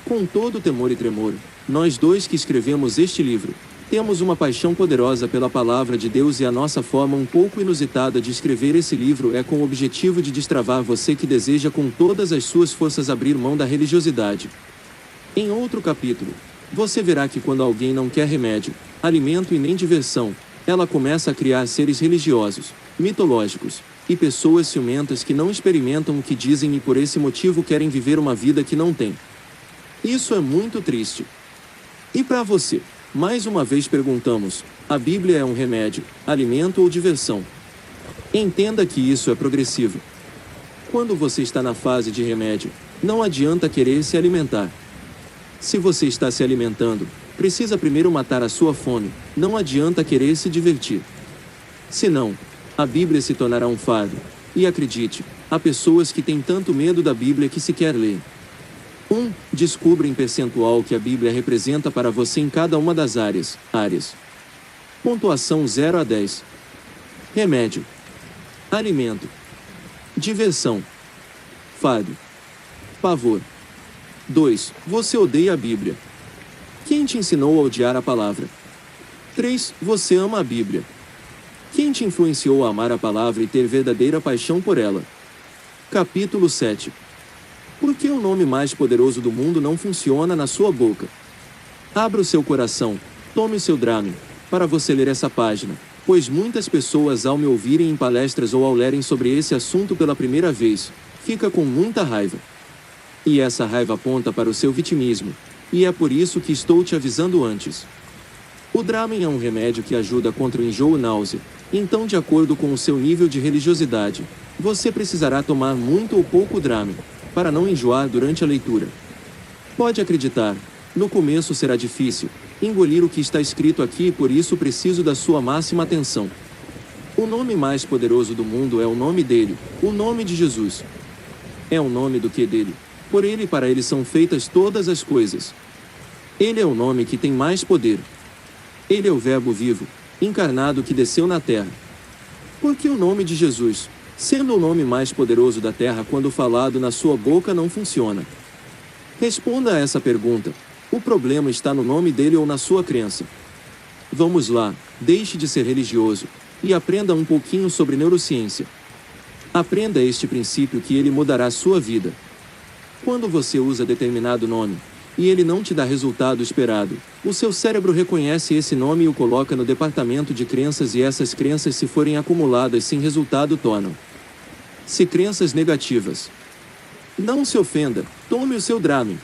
Com todo temor e tremor, nós dois que escrevemos este livro, temos uma paixão poderosa pela palavra de Deus e a nossa forma um pouco inusitada de escrever esse livro é com o objetivo de destravar você que deseja com todas as suas forças abrir mão da religiosidade. Em outro capítulo, você verá que quando alguém não quer remédio, alimento e nem diversão, ela começa a criar seres religiosos, mitológicos, e pessoas ciumentas que não experimentam o que dizem e por esse motivo querem viver uma vida que não tem. Isso é muito triste. E para você? Mais uma vez perguntamos, a Bíblia é um remédio, alimento ou diversão? Entenda que isso é progressivo. Quando você está na fase de remédio, não adianta querer se alimentar. Se você está se alimentando, precisa primeiro matar a sua fome, não adianta querer se divertir. Senão, a Bíblia se tornará um fardo. E acredite, há pessoas que têm tanto medo da Bíblia que sequer leem. Descubra em percentual que a Bíblia representa para você em cada uma das áreas. Pontuação 0 a 10. Remédio. Alimento. Diversão. Fardo. Pavor. 2. Você odeia a Bíblia. Quem te ensinou a odiar a palavra? 3. Você ama a Bíblia. Quem te influenciou a amar a palavra e ter verdadeira paixão por ela? Capítulo 7. Por que o nome mais poderoso do mundo não funciona na sua boca? Abra o seu coração, tome o seu Drame, para você ler essa página, pois muitas pessoas ao me ouvirem em palestras ou ao lerem sobre esse assunto pela primeira vez, fica com muita raiva. E essa raiva aponta para o seu vitimismo, e é por isso que estou te avisando antes. O Dramen é um remédio que ajuda contra o enjoo e náusea, então de acordo com o seu nível de religiosidade, você precisará tomar muito ou pouco Dramen, para não enjoar durante a leitura. Pode acreditar, no começo será difícil engolir o que está escrito aqui e por isso preciso da sua máxima atenção. O nome mais poderoso do mundo é o nome dele, o nome de Jesus. É o nome do que dele. Por ele e para ele são feitas todas as coisas. Ele é o nome que tem mais poder. Ele é o Verbo vivo, encarnado que desceu na terra. Por que o nome de Jesus, sendo o nome mais poderoso da terra quando falado na sua boca não funciona? Responda a essa pergunta. O problema está no nome dele ou na sua crença? Vamos lá, deixe de ser religioso, e aprenda um pouquinho sobre neurociência. Aprenda este princípio que ele mudará sua vida. Quando você usa determinado nome, e ele não te dá resultado esperado, o seu cérebro reconhece esse nome e o coloca no departamento de crenças e essas crenças se forem acumuladas sem resultado tornam-se crenças negativas. Não se ofenda, tome o seu Dramen.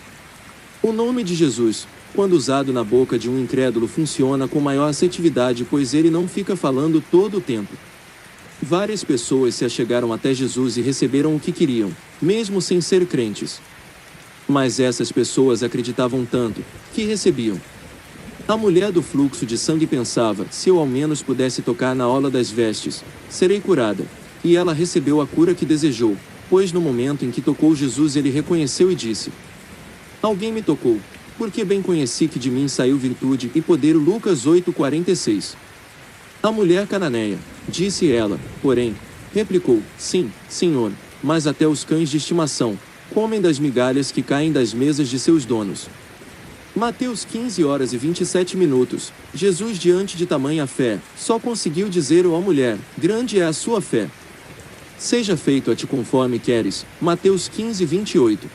O nome de Jesus, quando usado na boca de um incrédulo funciona com maior assertividade pois ele não fica falando todo o tempo. Várias pessoas se achegaram até Jesus e receberam o que queriam, mesmo sem ser crentes. Mas essas pessoas acreditavam tanto, que recebiam. A mulher do fluxo de sangue pensava, se eu ao menos pudesse tocar na orla das vestes, serei curada. E ela recebeu a cura que desejou, pois no momento em que tocou Jesus ele reconheceu e disse: alguém me tocou, porque bem conheci que de mim saiu virtude e poder. Lucas 8:46. A mulher cananeia, disse ela, porém, replicou, sim, Senhor, mas até os cães de estimação comem das migalhas que caem das mesas de seus donos. Mateus 15h27. Jesus, diante de tamanha fé, só conseguiu dizer à mulher, grande é a sua fé. Seja feito a ti conforme queres. Mateus 15:28.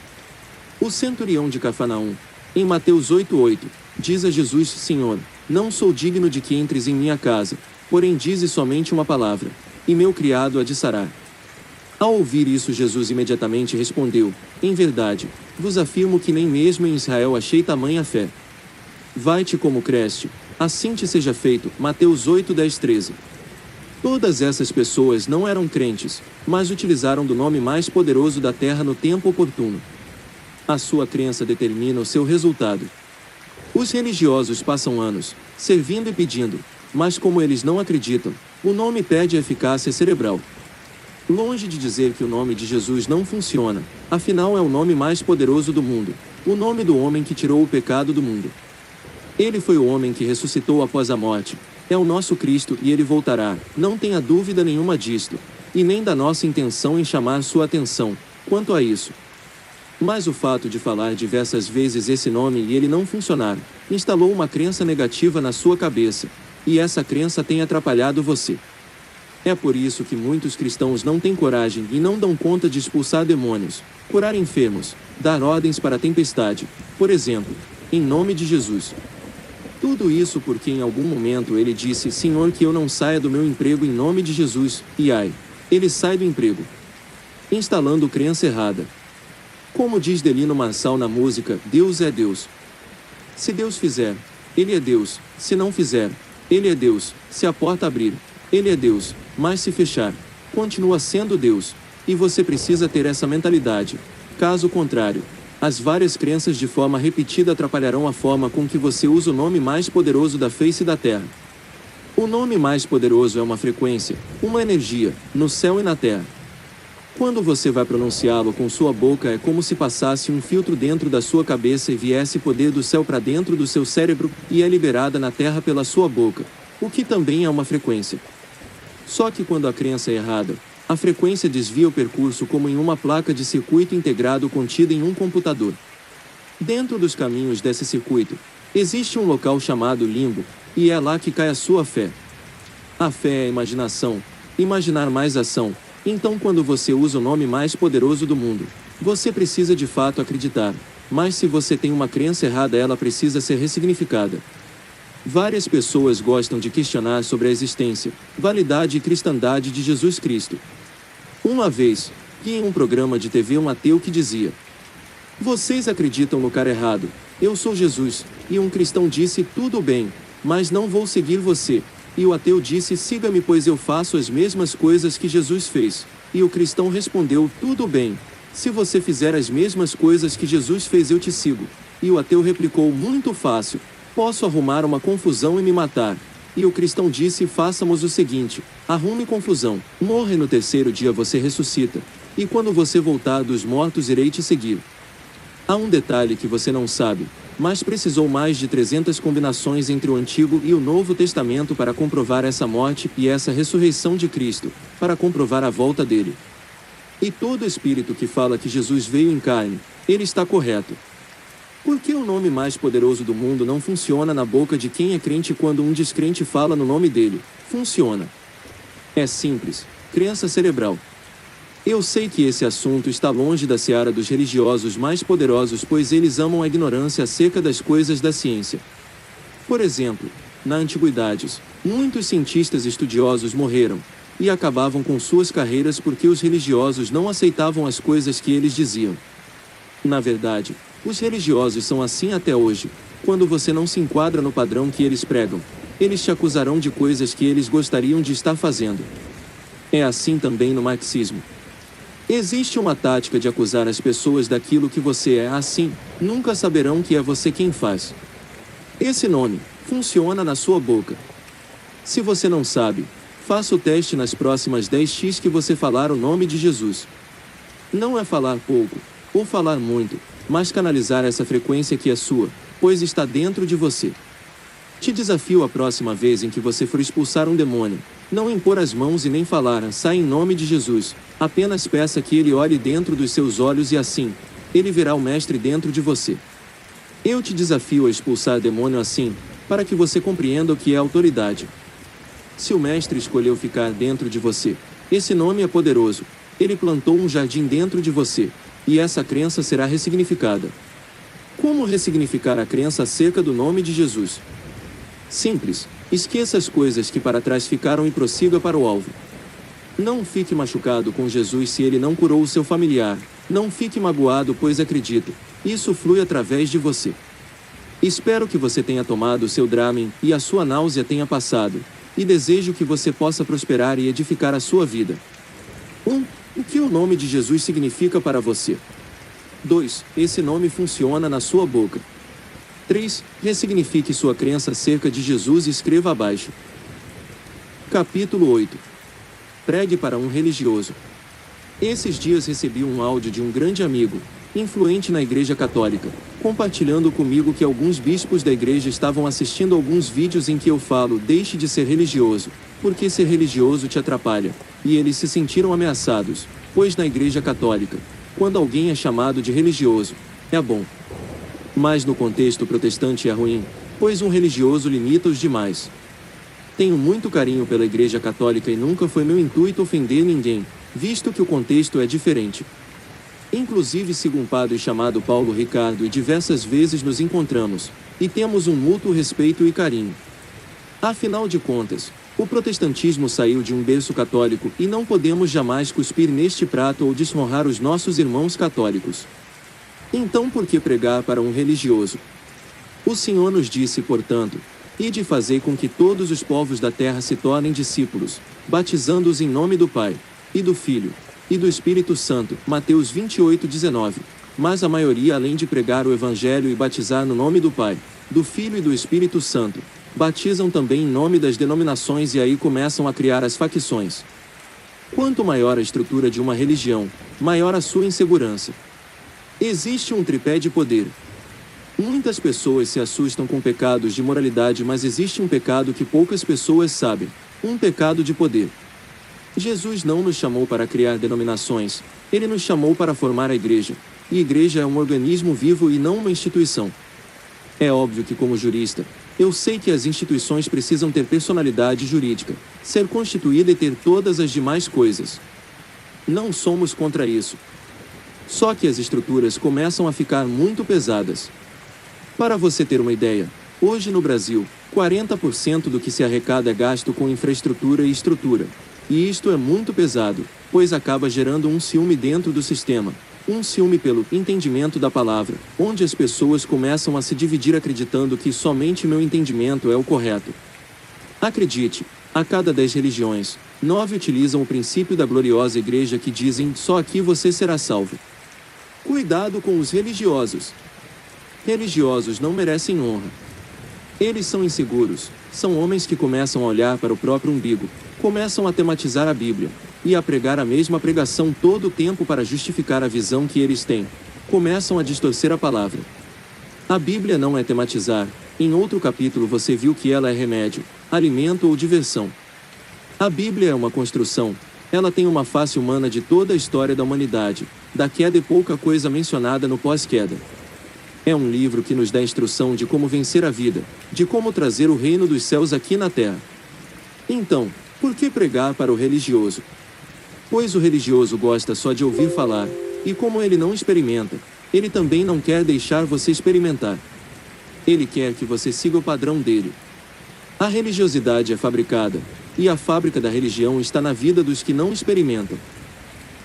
O centurião de Cafarnaum, em Mateus 8:8, diz a Jesus, Senhor, não sou digno de que entres em minha casa, porém dize somente uma palavra, e meu criado a sarará. Ao ouvir isso Jesus imediatamente respondeu, em verdade, vos afirmo que nem mesmo em Israel achei tamanha fé. Vai-te como creste, assim te seja feito. Mateus 8:10-13. Todas essas pessoas não eram crentes, mas utilizaram do nome mais poderoso da terra no tempo oportuno. A sua crença determina o seu resultado. Os religiosos passam anos servindo e pedindo, mas como eles não acreditam, o nome perde eficácia cerebral. Longe de dizer que o nome de Jesus não funciona, afinal é o nome mais poderoso do mundo, o nome do homem que tirou o pecado do mundo. Ele foi o homem que ressuscitou após a morte, é o nosso Cristo e ele voltará, não tenha dúvida nenhuma disto, e nem da nossa intenção em chamar sua atenção quanto a isso. Mas o fato de falar diversas vezes esse nome e ele não funcionar, instalou uma crença negativa na sua cabeça, e essa crença tem atrapalhado você. É por isso que muitos cristãos não têm coragem e não dão conta de expulsar demônios, curar enfermos, dar ordens para a tempestade, por exemplo, em nome de Jesus. Tudo isso porque em algum momento ele disse: Senhor, que eu não saia do meu emprego em nome de Jesus, e ai, ele sai do emprego. Instalando crença errada. Como diz Delino Marçal na música, Deus é Deus. Se Deus fizer, ele é Deus, se não fizer, ele é Deus, se a porta abrir, ele é Deus, mas se fechar, continua sendo Deus, e você precisa ter essa mentalidade. Caso contrário, as várias crenças de forma repetida atrapalharão a forma com que você usa o nome mais poderoso da face da terra. O nome mais poderoso é uma frequência, uma energia, no céu e na terra. Quando você vai pronunciá-lo com sua boca é como se passasse um filtro dentro da sua cabeça e viesse poder do céu para dentro do seu cérebro, e é liberada na terra pela sua boca, o que também é uma frequência. Só que quando a crença é errada, a frequência desvia o percurso como em uma placa de circuito integrado contida em um computador. Dentro dos caminhos desse circuito, existe um local chamado limbo, e é lá que cai a sua fé. A fé é a imaginação, imaginar mais ação. Então quando você usa o nome mais poderoso do mundo, você precisa de fato acreditar, mas se você tem uma crença errada ela precisa ser ressignificada. Várias pessoas gostam de questionar sobre a existência, validade e cristandade de Jesus Cristo. Uma vez, vi em um programa de TV um ateu que dizia: vocês acreditam no cara errado, eu sou Jesus, e um cristão disse: tudo bem, mas não vou seguir você. E o ateu disse: siga-me, pois eu faço as mesmas coisas que Jesus fez. E o cristão respondeu: tudo bem, se você fizer as mesmas coisas que Jesus fez eu te sigo. E o ateu replicou: muito fácil, posso arrumar uma confusão e me matar. E o cristão disse: façamos o seguinte, arrume confusão, morra e no terceiro dia você ressuscita. E quando você voltar dos mortos irei te seguir. Há um detalhe que você não sabe, mas precisou mais de 300 combinações entre o Antigo e o Novo Testamento para comprovar essa morte e essa ressurreição de Cristo, para comprovar a volta dele. E todo espírito que fala que Jesus veio em carne, ele está correto. Por que o nome mais poderoso do mundo não funciona na boca de quem é crente quando um descrente fala no nome dele? Funciona. É simples, crença cerebral. Eu sei que esse assunto está longe da seara dos religiosos mais poderosos, pois eles amam a ignorância acerca das coisas da ciência. Por exemplo, na antiguidade, muitos cientistas estudiosos morreram, e acabavam com suas carreiras porque os religiosos não aceitavam as coisas que eles diziam. Na verdade, os religiosos são assim até hoje. Quando você não se enquadra no padrão que eles pregam, eles te acusarão de coisas que eles gostariam de estar fazendo. É assim também no marxismo. Existe uma tática de acusar as pessoas daquilo que você é, assim, nunca saberão que é você quem faz. Esse nome funciona na sua boca. Se você não sabe, faça o teste nas próximas 10x que você falar o nome de Jesus. Não é falar pouco, ou falar muito, mas canalizar essa frequência que é sua, pois está dentro de você. Te desafio a próxima vez em que você for expulsar um demônio, não impor as mãos e nem falar: sai em nome de Jesus. Apenas peça que ele olhe dentro dos seus olhos e assim, ele verá o mestre dentro de você. Eu te desafio a expulsar demônio assim, para que você compreenda o que é autoridade. Se o mestre escolheu ficar dentro de você, esse nome é poderoso. Ele plantou um jardim dentro de você, e essa crença será ressignificada. Como ressignificar a crença acerca do nome de Jesus? Simples, esqueça as coisas que para trás ficaram e prossiga para o alvo. Não fique machucado com Jesus se ele não curou o seu familiar. Não fique magoado, pois acredito, isso flui através de você. Espero que você tenha tomado o seu Dramin e a sua náusea tenha passado, e desejo que você possa prosperar e edificar a sua vida. O que o nome de Jesus significa para você? 2. Esse nome funciona na sua boca. 3. Ressignifique sua crença acerca de Jesus e escreva abaixo. Capítulo 8. Pregue para um religioso. Esses dias recebi um áudio de um grande amigo, influente na Igreja Católica, compartilhando comigo que alguns bispos da igreja estavam assistindo alguns vídeos em que eu falo: deixe de ser religioso, porque ser religioso te atrapalha, e eles se sentiram ameaçados, pois na Igreja Católica, quando alguém é chamado de religioso, é bom. Mas no contexto protestante é ruim, pois um religioso limita os demais. Tenho muito carinho pela Igreja Católica e nunca foi meu intuito ofender ninguém, visto que o contexto é diferente. Inclusive sigo um padre chamado Paulo Ricardo e diversas vezes nos encontramos, e temos um mútuo respeito e carinho. Afinal de contas, o protestantismo saiu de um berço católico e não podemos jamais cuspir neste prato ou desonrar os nossos irmãos católicos. Então por que pregar para um religioso? O Senhor nos disse, portanto, ide e fazei com que todos os povos da terra se tornem discípulos, batizando-os em nome do Pai, e do Filho, e do Espírito Santo, Mateus 28:19. Mas a maioria, além de pregar o Evangelho e batizar no nome do Pai, do Filho e do Espírito Santo, batizam também em nome das denominações e aí começam a criar as facções. Quanto maior a estrutura de uma religião, maior a sua insegurança. Existe um tripé de poder. Muitas pessoas se assustam com pecados de moralidade, mas existe um pecado que poucas pessoas sabem: um pecado de poder. Jesus não nos chamou para criar denominações, ele nos chamou para formar a igreja, e igreja é um organismo vivo e não uma instituição. É óbvio que, como jurista, eu sei que as instituições precisam ter personalidade jurídica, ser constituída e ter todas as demais coisas. Não somos contra isso. Só que as estruturas começam a ficar muito pesadas. Para você ter uma ideia, hoje no Brasil, 40% do que se arrecada é gasto com infraestrutura e estrutura. E isto é muito pesado, pois acaba gerando um ciúme dentro do sistema. Um ciúme pelo entendimento da palavra, onde as pessoas começam a se dividir acreditando que somente meu entendimento é o correto. Acredite, a cada 10 religiões, 9 utilizam o princípio da gloriosa igreja que dizem: só aqui você será salvo. Cuidado com os religiosos. Religiosos não merecem honra. Eles são inseguros, são homens que começam a olhar para o próprio umbigo, começam a tematizar a Bíblia, e a pregar a mesma pregação todo o tempo para justificar a visão que eles têm. Começam a distorcer a palavra. A Bíblia não é tematizar. Em outro capítulo você viu que ela é remédio, alimento ou diversão. A Bíblia é uma construção. Ela tem uma face humana de toda a história da humanidade, da queda e pouca coisa mencionada no pós-queda. É um livro que nos dá instrução de como vencer a vida, de como trazer o reino dos céus aqui na terra. Então, por que pregar para o religioso? Pois o religioso gosta só de ouvir falar, e como ele não experimenta, ele também não quer deixar você experimentar. Ele quer que você siga o padrão dele. A religiosidade é fabricada, e a fábrica da religião está na vida dos que não experimentam.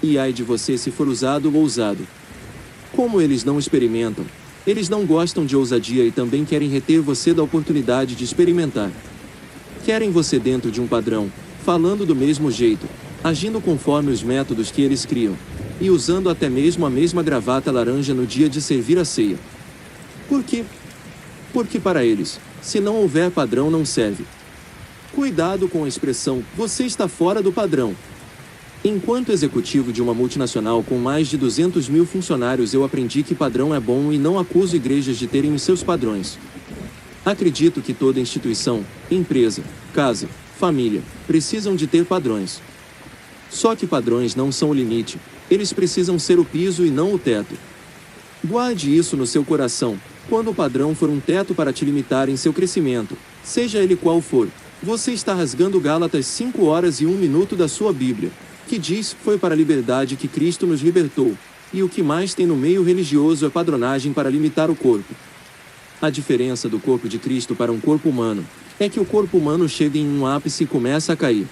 E ai de você se for usado ou ousado. Como eles não experimentam, eles não gostam de ousadia e também querem reter você da oportunidade de experimentar. Querem você dentro de um padrão, falando do mesmo jeito, agindo conforme os métodos que eles criam, e usando até mesmo a mesma gravata laranja no dia de servir a ceia. Por quê? Porque para eles, se não houver padrão não serve. Cuidado com a expressão, você está fora do padrão. Enquanto executivo de uma multinacional com mais de 200 mil funcionários, eu aprendi que padrão é bom e não acuso igrejas de terem os seus padrões. Acredito que toda instituição, empresa, casa, família, precisam de ter padrões. Só que padrões não são o limite, eles precisam ser o piso e não o teto. Guarde isso no seu coração. Quando o padrão for um teto para te limitar em seu crescimento, seja ele qual for, você está rasgando Gálatas 5 horas e 1 minuto da sua Bíblia, que diz: foi para a liberdade que Cristo nos libertou, e o que mais tem no meio religioso é padronagem para limitar o corpo. A diferença do corpo de Cristo para um corpo humano é que o corpo humano chega em um ápice e começa a cair.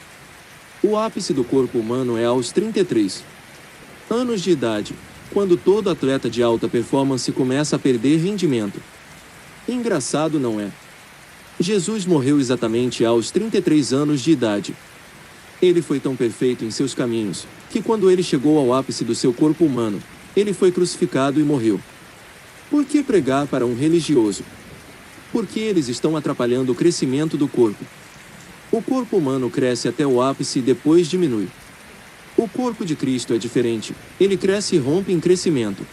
O ápice do corpo humano é aos 33 anos de idade, quando todo atleta de alta performance começa a perder rendimento. Engraçado, não é? Jesus morreu exatamente aos 33 anos de idade. Ele foi tão perfeito em seus caminhos, que quando ele chegou ao ápice do seu corpo humano, Ele foi crucificado e morreu. Por que pregar para um religioso? Porque eles estão atrapalhando o crescimento do corpo. O corpo humano cresce até o ápice e depois diminui. O corpo de Cristo é diferente, ele cresce e rompe em crescimento.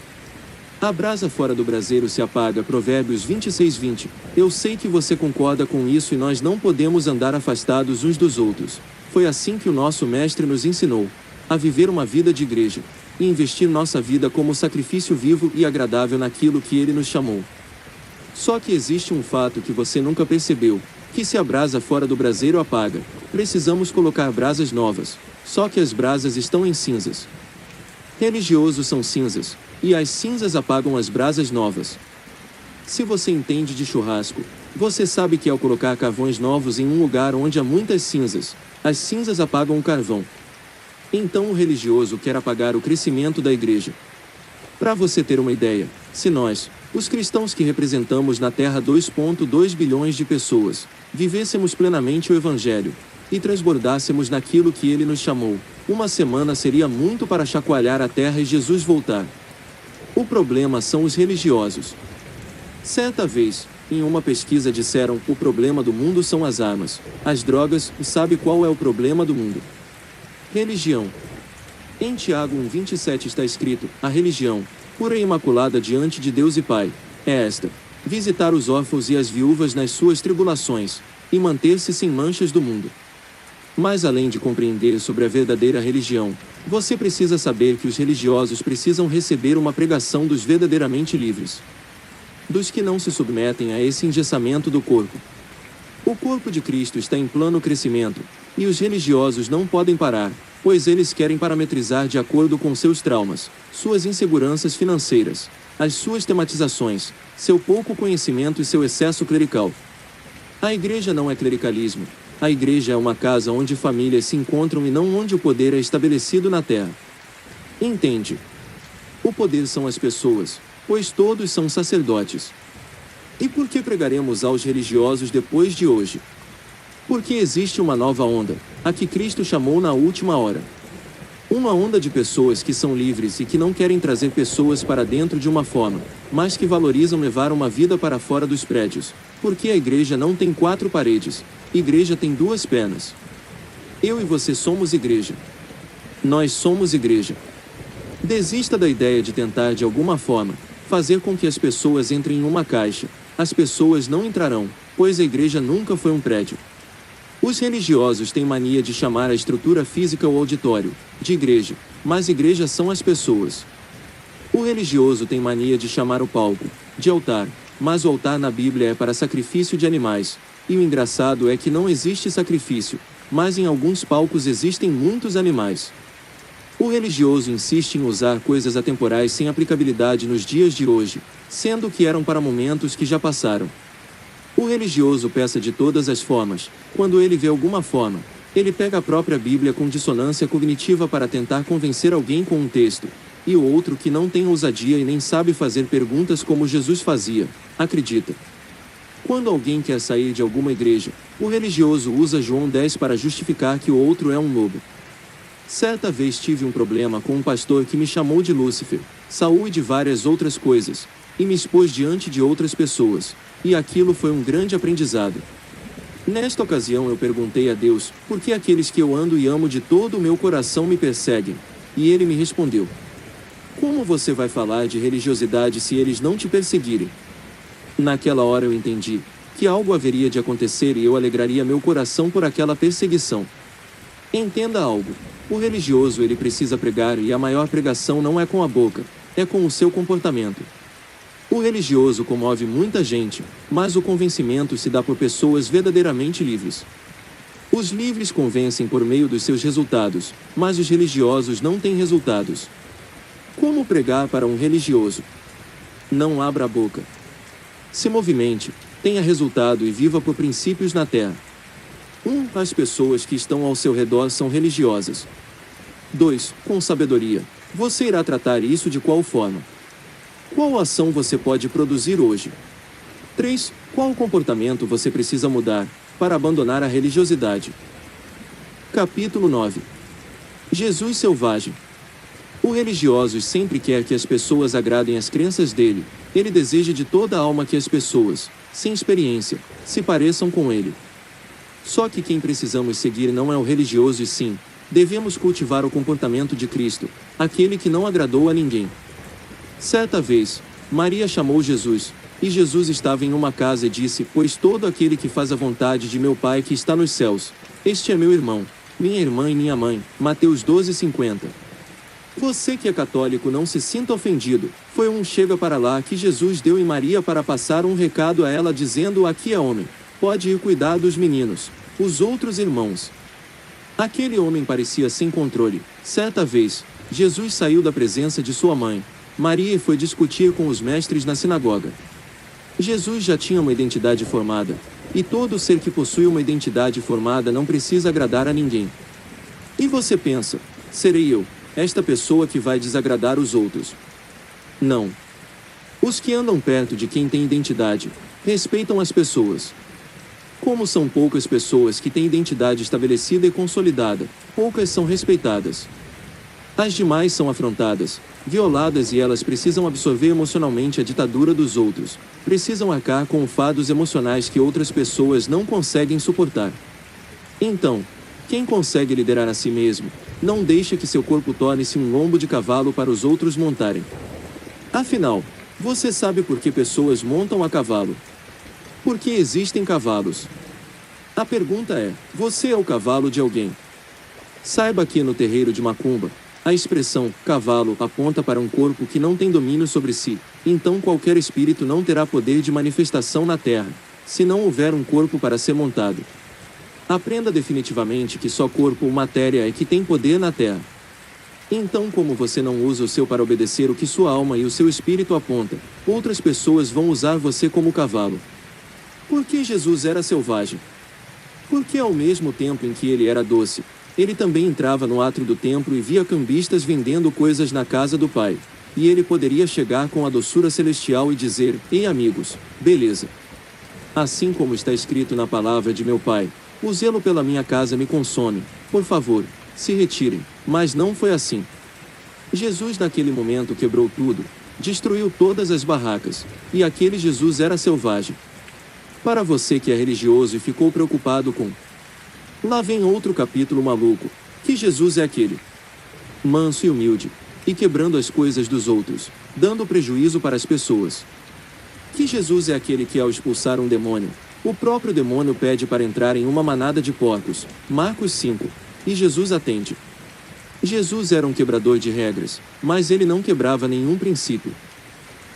A brasa fora do braseiro se apaga, Provérbios 26:20. Eu sei que você concorda com isso e nós não podemos andar afastados uns dos outros. Foi assim que o nosso Mestre nos ensinou a viver uma vida de igreja e investir nossa vida como sacrifício vivo e agradável naquilo que ele nos chamou. Só que existe um fato que você nunca percebeu, que se a brasa fora do braseiro apaga, precisamos colocar brasas novas, só que as brasas estão em cinzas. Religiosos são cinzas, e as cinzas apagam as brasas novas. Se você entende de churrasco, você sabe que ao colocar carvões novos em um lugar onde há muitas cinzas, as cinzas apagam o carvão. Então o religioso quer apagar o crescimento da igreja. Para você ter uma ideia, se nós, os cristãos que representamos na Terra 2,2 bilhões de pessoas, vivêssemos plenamente o Evangelho, e transbordássemos naquilo que ele nos chamou, uma semana seria muito para chacoalhar a terra e Jesus voltar. O problema são os religiosos. Certa vez, em uma pesquisa disseram, o problema do mundo são as armas, as drogas, e sabe qual é o problema do mundo? Religião. Em Tiago 1,27 está escrito, a religião, pura e imaculada diante de Deus e Pai, é esta, visitar os órfãos e as viúvas nas suas tribulações, e manter-se sem manchas do mundo. Mas além de compreender sobre a verdadeira religião, você precisa saber que os religiosos precisam receber uma pregação dos verdadeiramente livres. Dos que não se submetem a esse engessamento do corpo. O corpo de Cristo está em plano crescimento, e os religiosos não podem parar, pois eles querem parametrizar de acordo com seus traumas, suas inseguranças financeiras, as suas tematizações, seu pouco conhecimento e seu excesso clerical. A igreja não é clericalismo. A igreja é uma casa onde famílias se encontram e não onde o poder é estabelecido na terra. Entende? O poder são as pessoas, pois todos são sacerdotes. E por que pregaremos aos religiosos depois de hoje? Porque existe uma nova onda, a que Cristo chamou na última hora. Uma onda de pessoas que são livres e que não querem trazer pessoas para dentro de uma forma, mas que valorizam levar uma vida para fora dos prédios. Porque a igreja não tem 4 paredes, igreja tem 2 pernas. Eu e você somos igreja. Nós somos igreja. Desista da ideia de tentar de alguma forma fazer com que as pessoas entrem em uma caixa. As pessoas não entrarão, pois a igreja nunca foi um prédio. Os religiosos têm mania de chamar a estrutura física ou auditório de igreja, mas igreja são as pessoas. O religioso tem mania de chamar o palco de altar, mas o altar na Bíblia é para sacrifício de animais, e o engraçado é que não existe sacrifício, mas em alguns palcos existem muitos animais. O religioso insiste em usar coisas atemporais sem aplicabilidade nos dias de hoje, sendo que eram para momentos que já passaram. O religioso pensa de todas as formas, quando ele vê alguma forma, ele pega a própria Bíblia com dissonância cognitiva para tentar convencer alguém com um texto, e o outro que não tem ousadia e nem sabe fazer perguntas como Jesus fazia, acredita. Quando alguém quer sair de alguma igreja, o religioso usa João 10 para justificar que o outro é um lobo. Certa vez tive um problema com um pastor que me chamou de Lúcifer, Saul e de várias outras coisas, e me expôs diante de outras pessoas, e aquilo foi um grande aprendizado. Nesta ocasião eu perguntei a Deus, por que aqueles que eu ando e amo de todo o meu coração me perseguem? E ele me respondeu, como você vai falar de religiosidade se eles não te perseguirem? Naquela hora eu entendi que algo haveria de acontecer e eu alegraria meu coração por aquela perseguição. Entenda algo, o religioso ele precisa pregar e a maior pregação não é com a boca, é com o seu comportamento. O religioso comove muita gente, mas o convencimento se dá por pessoas verdadeiramente livres. Os livres convencem por meio dos seus resultados, mas os religiosos não têm resultados. Como pregar para um religioso? Não abra a boca. Se movimente, tenha resultado e viva por princípios na terra. 1. As pessoas que estão ao seu redor são religiosas. 2. Com sabedoria. Você irá tratar isso de qual forma? Qual ação você pode produzir hoje? 3. Qual comportamento você precisa mudar para abandonar a religiosidade? Capítulo 9. Jesus selvagem. O religioso sempre quer que as pessoas agradem às crenças dele. Ele deseja de toda a alma que as pessoas, sem experiência, se pareçam com ele. Só que quem precisamos seguir não é o religioso e sim, devemos cultivar o comportamento de Cristo, aquele que não agradou a ninguém. Certa vez, Maria chamou Jesus, e Jesus estava em uma casa e disse: Pois todo aquele que faz a vontade de meu Pai que está nos céus, este é meu irmão, minha irmã e minha mãe. Mateus 12:50. Você que é católico não se sinta ofendido, foi um chega para lá que Jesus deu em Maria para passar um recado a ela dizendo: aqui é homem, pode ir cuidar dos meninos, os outros irmãos. Aquele homem parecia sem controle. Certa vez, Jesus saiu da presença de sua mãe, Maria, e foi discutir com os mestres na sinagoga. Jesus já tinha uma identidade formada, e todo ser que possui uma identidade formada não precisa agradar a ninguém. E você pensa: serei eu, esta pessoa que vai desagradar os outros? Não. Os que andam perto de quem tem identidade, respeitam as pessoas. Como são poucas pessoas que têm identidade estabelecida e consolidada, poucas são respeitadas. As demais são afrontadas, violadas, e elas precisam absorver emocionalmente a ditadura dos outros, precisam arcar com fardos emocionais que outras pessoas não conseguem suportar. Então, quem consegue liderar a si mesmo, não deixa que seu corpo torne-se um lombo de cavalo para os outros montarem. Afinal, você sabe por que pessoas montam a cavalo? Por que existem cavalos? A pergunta é: você é o cavalo de alguém? Saiba que no terreiro de Macumba, a expressão cavalo aponta para um corpo que não tem domínio sobre si, então qualquer espírito não terá poder de manifestação na terra, se não houver um corpo para ser montado. Aprenda definitivamente que só corpo ou matéria é que tem poder na terra. Então, como você não usa o seu para obedecer o que sua alma e o seu espírito aponta, outras pessoas vão usar você como cavalo. Por que Jesus era selvagem? Porque ao mesmo tempo em que ele era doce, ele também entrava no átrio do templo e via cambistas vendendo coisas na casa do Pai. E ele poderia chegar com a doçura celestial e dizer: Ei amigos, beleza. Assim como está escrito na palavra de meu Pai, o zelo pela minha casa me consome, por favor, se retirem. Mas não foi assim. Jesus naquele momento quebrou tudo, destruiu todas as barracas, e aquele Jesus era selvagem. Para você que é religioso e ficou preocupado com: lá vem outro capítulo maluco, que Jesus é aquele manso e humilde, e quebrando as coisas dos outros, dando prejuízo para as pessoas. Que Jesus é aquele que ao expulsar um demônio, o próprio demônio pede para entrar em uma manada de porcos, Marcos 5, e Jesus atende. Jesus era um quebrador de regras, mas ele não quebrava nenhum princípio.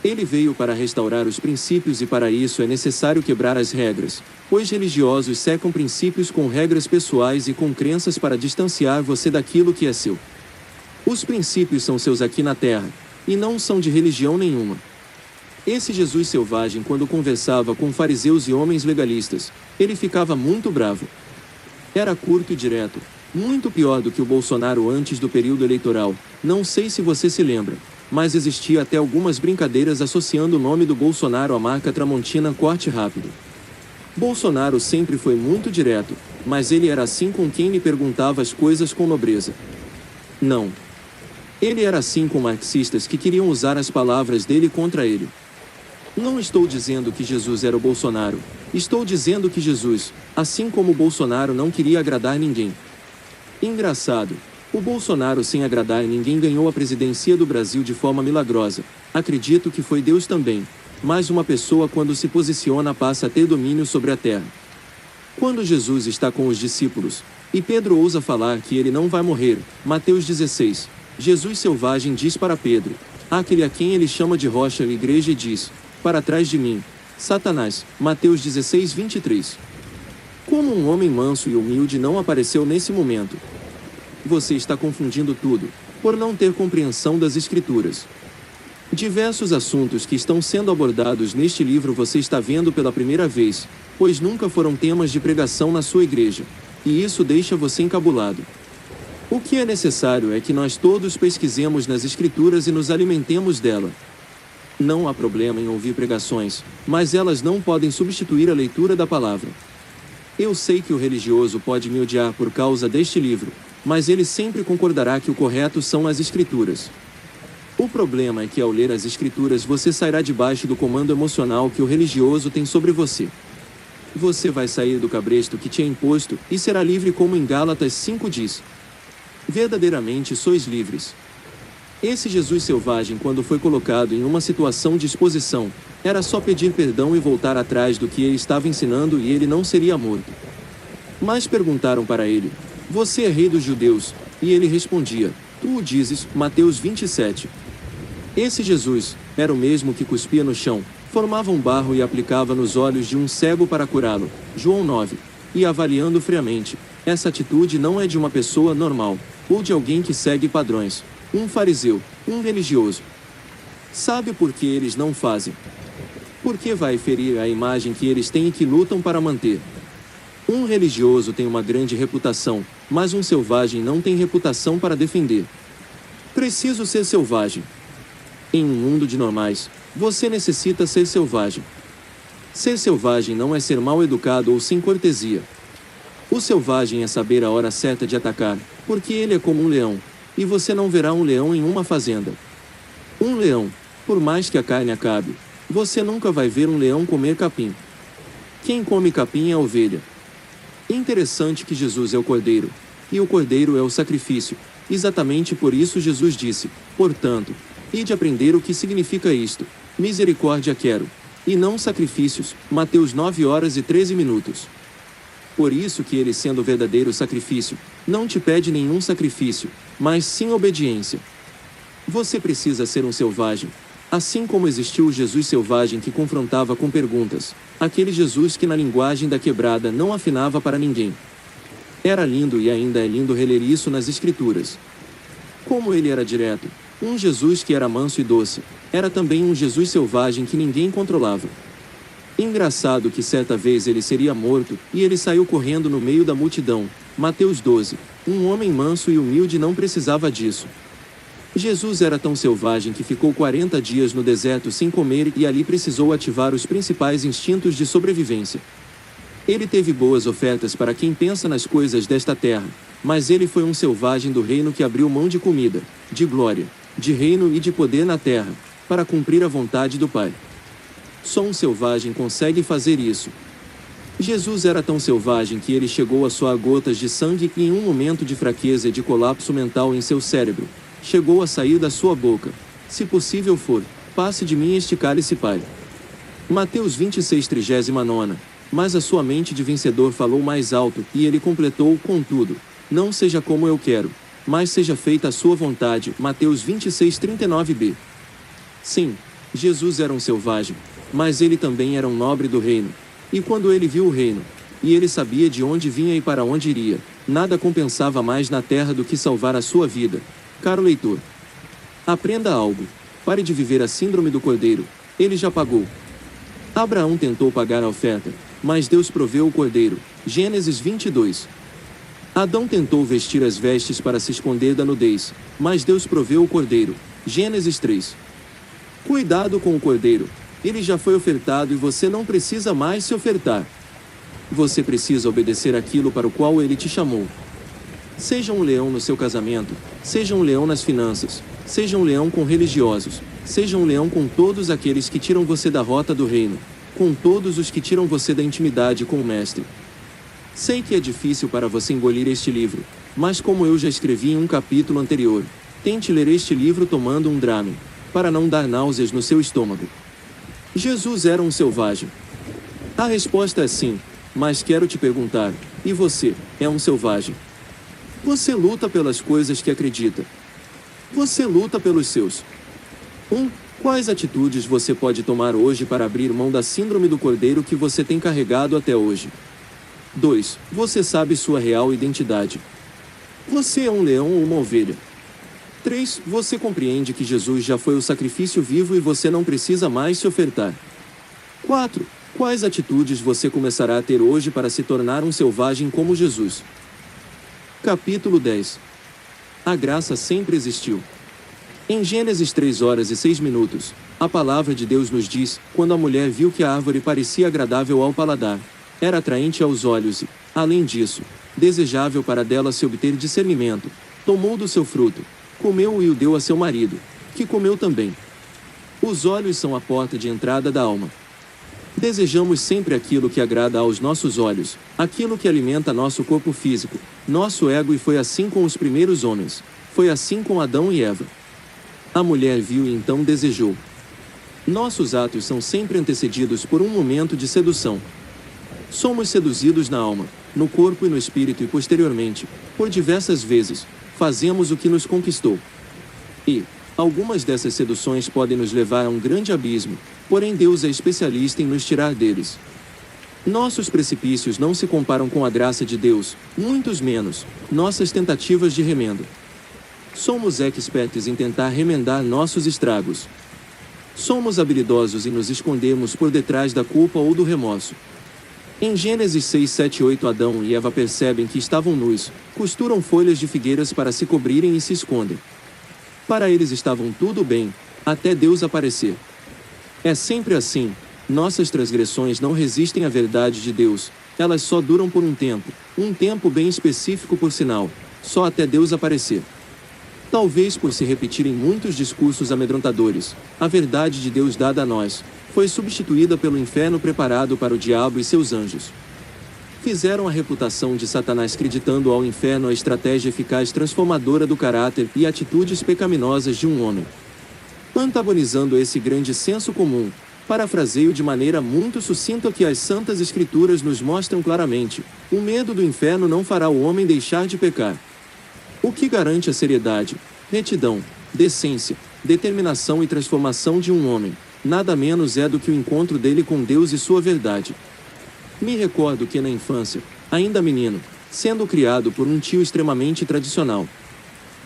Ele veio para restaurar os princípios e para isso é necessário quebrar as regras, pois religiosos secam princípios com regras pessoais e com crenças para distanciar você daquilo que é seu. Os princípios são seus aqui na terra, e não são de religião nenhuma. Esse Jesus selvagem, quando conversava com fariseus e homens legalistas, ele ficava muito bravo. Era curto e direto, muito pior do que o Bolsonaro antes do período eleitoral. Não sei se você se lembra, mas existia até algumas brincadeiras associando o nome do Bolsonaro à marca Tramontina Corte Rápido. Bolsonaro sempre foi muito direto, mas ele era assim com quem lhe perguntava as coisas com nobreza. Não. Ele era assim com marxistas que queriam usar as palavras dele contra ele. Não estou dizendo que Jesus era o Bolsonaro, estou dizendo que Jesus, assim como o Bolsonaro, não queria agradar ninguém. Engraçado, o Bolsonaro, sem agradar ninguém, ganhou a presidência do Brasil de forma milagrosa. Acredito que foi Deus também, mas uma pessoa quando se posiciona passa a ter domínio sobre a terra. Quando Jesus está com os discípulos, e Pedro ousa falar que ele não vai morrer, Mateus 16, Jesus selvagem diz para Pedro, aquele a quem ele chama de rocha, a igreja, e diz: para trás de mim, Satanás, Mateus 16, 23. Como um homem manso e humilde não apareceu nesse momento? Você está confundindo tudo, por não ter compreensão das Escrituras. Diversos assuntos que estão sendo abordados neste livro você está vendo pela primeira vez, pois nunca foram temas de pregação na sua igreja, e isso deixa você encabulado. O que é necessário é que nós todos pesquisemos nas Escrituras e nos alimentemos dela. Não há problema em ouvir pregações, mas elas não podem substituir a leitura da palavra. Eu sei que o religioso pode me odiar por causa deste livro, mas ele sempre concordará que o correto são as Escrituras. O problema é que ao ler as Escrituras você sairá debaixo do comando emocional que o religioso tem sobre você. Você vai sair do cabresto que te é imposto e será livre, como em Gálatas 5 diz. Verdadeiramente sois livres. Esse Jesus selvagem, quando foi colocado em uma situação de exposição, era só pedir perdão e voltar atrás do que ele estava ensinando e ele não seria morto. Mas perguntaram para ele: você é rei dos judeus? E ele respondia: tu o dizes. Mateus 27. Esse Jesus era o mesmo que cuspia no chão, formava um barro e aplicava nos olhos de um cego para curá-lo. João 9. E avaliando friamente, essa atitude não é de uma pessoa normal, ou de alguém que segue padrões. Um fariseu, um religioso. Sabe por que eles não fazem? Porque vai ferir a imagem que eles têm e que lutam para manter. Um religioso tem uma grande reputação, mas um selvagem não tem reputação para defender. Preciso ser selvagem. Em um mundo de normais, você necessita ser selvagem. Ser selvagem não é ser mal educado ou sem cortesia. O selvagem é saber a hora certa de atacar, porque ele é como um leão, e você não verá um leão em uma fazenda. Um leão, por mais que a carne acabe, você nunca vai ver um leão comer capim. Quem come capim é a ovelha. Interessante que Jesus é o cordeiro, e o cordeiro é o sacrifício. Exatamente por isso Jesus disse: portanto, ide aprender o que significa isto: misericórdia quero, e não sacrifícios. Mateus 9h13. Por isso que ele, sendo o verdadeiro sacrifício, não te pede nenhum sacrifício, mas sim obediência. Você precisa ser um selvagem. Assim como existiu o Jesus selvagem que confrontava com perguntas, aquele Jesus que na linguagem da quebrada não afinava para ninguém. Era lindo e ainda é lindo reler isso nas Escrituras. Como ele era direto, um Jesus que era manso e doce, era também um Jesus selvagem que ninguém controlava. Engraçado que certa vez ele seria morto, e ele saiu correndo no meio da multidão. Mateus 12. Um homem manso e humilde não precisava disso. Jesus era tão selvagem que ficou 40 dias no deserto sem comer e ali precisou ativar os principais instintos de sobrevivência. Ele teve boas ofertas para quem pensa nas coisas desta terra, mas ele foi um selvagem do reino que abriu mão de comida, de glória, de reino e de poder na terra, para cumprir a vontade do Pai. Só um selvagem consegue fazer isso. Jesus era tão selvagem que ele chegou a suar gotas de sangue e em um momento de fraqueza e de colapso mental em seu cérebro, chegou a sair da sua boca: se possível for, passe de mim este cálice, Pai. Mateus 26:39. Mas a sua mente de vencedor falou mais alto, e ele completou: contudo, não seja como eu quero, mas seja feita a sua vontade. Mateus 26:39b. Sim, Jesus era um selvagem, mas ele também era um nobre do reino. E quando ele viu o reino, e ele sabia de onde vinha e para onde iria, nada compensava mais na terra do que salvar a sua vida. Caro leitor, aprenda algo. Pare de viver a síndrome do cordeiro. Ele já pagou. Abraão tentou pagar a oferta, mas Deus proveu o cordeiro. Gênesis 22. Adão tentou vestir as vestes para se esconder da nudez, mas Deus proveu o cordeiro. Gênesis 3. Cuidado com o cordeiro. Ele já foi ofertado e você não precisa mais se ofertar. Você precisa obedecer aquilo para o qual ele te chamou. Seja um leão no seu casamento, seja um leão nas finanças, seja um leão com religiosos, seja um leão com todos aqueles que tiram você da rota do reino, com todos os que tiram você da intimidade com o Mestre. Sei que é difícil para você engolir este livro, mas como eu já escrevi em um capítulo anterior, tente ler este livro tomando um Dramin, para não dar náuseas no seu estômago. Jesus era um selvagem. A resposta é sim, mas quero te perguntar: e você, é um selvagem? Você luta pelas coisas que acredita. Você luta pelos seus. 1. Quais atitudes você pode tomar hoje para abrir mão da síndrome do cordeiro que você tem carregado até hoje? 2. Você sabe sua real identidade. Você é um leão ou uma ovelha? 3. Você compreende que Jesus já foi o sacrifício vivo e você não precisa mais se ofertar. 4. Quais atitudes você começará a ter hoje para se tornar um selvagem como Jesus? Capítulo 10. A graça sempre existiu. Em Gênesis 3h06, a palavra de Deus nos diz: quando a mulher viu que a árvore parecia agradável ao paladar, era atraente aos olhos e, além disso, desejável para dela se obter discernimento, tomou do seu fruto, comeu-o e o deu a seu marido, que comeu também. Os olhos são a porta de entrada da alma. Desejamos sempre aquilo que agrada aos nossos olhos, aquilo que alimenta nosso corpo físico, nosso ego, e foi assim com os primeiros homens. Foi assim com Adão e Eva. A mulher viu e então desejou. Nossos atos são sempre antecedidos por um momento de sedução. Somos seduzidos na alma, no corpo e no espírito, e posteriormente, por diversas vezes, fazemos o que nos conquistou. E algumas dessas seduções podem nos levar a um grande abismo, porém Deus é especialista em nos tirar deles. Nossos precipícios não se comparam com a graça de Deus, muitos menos nossas tentativas de remendo. Somos expertos em tentar remendar nossos estragos. Somos habilidosos em nos escondermos por detrás da culpa ou do remorso. Em Gênesis 6, 7 e 8, Adão e Eva percebem que estavam nus, costuram folhas de figueiras para se cobrirem e se escondem. Para eles estavam tudo bem, até Deus aparecer. É sempre assim, nossas transgressões não resistem à verdade de Deus, elas só duram por um tempo bem específico por sinal, só até Deus aparecer. Talvez por se repetirem muitos discursos amedrontadores, a verdade de Deus dada a nós, foi substituída pelo inferno preparado para o diabo e seus anjos. Fizeram a reputação de Satanás acreditando ao inferno a estratégia eficaz transformadora do caráter e atitudes pecaminosas de um homem. Antagonizando esse grande senso comum, parafraseio de maneira muito sucinta o que as Santas Escrituras nos mostram claramente: o medo do inferno não fará o homem deixar de pecar. O que garante a seriedade, retidão, decência, determinação e transformação de um homem, nada menos é do que o encontro dele com Deus e sua verdade. Me recordo que na infância, ainda menino, sendo criado por um tio extremamente tradicional.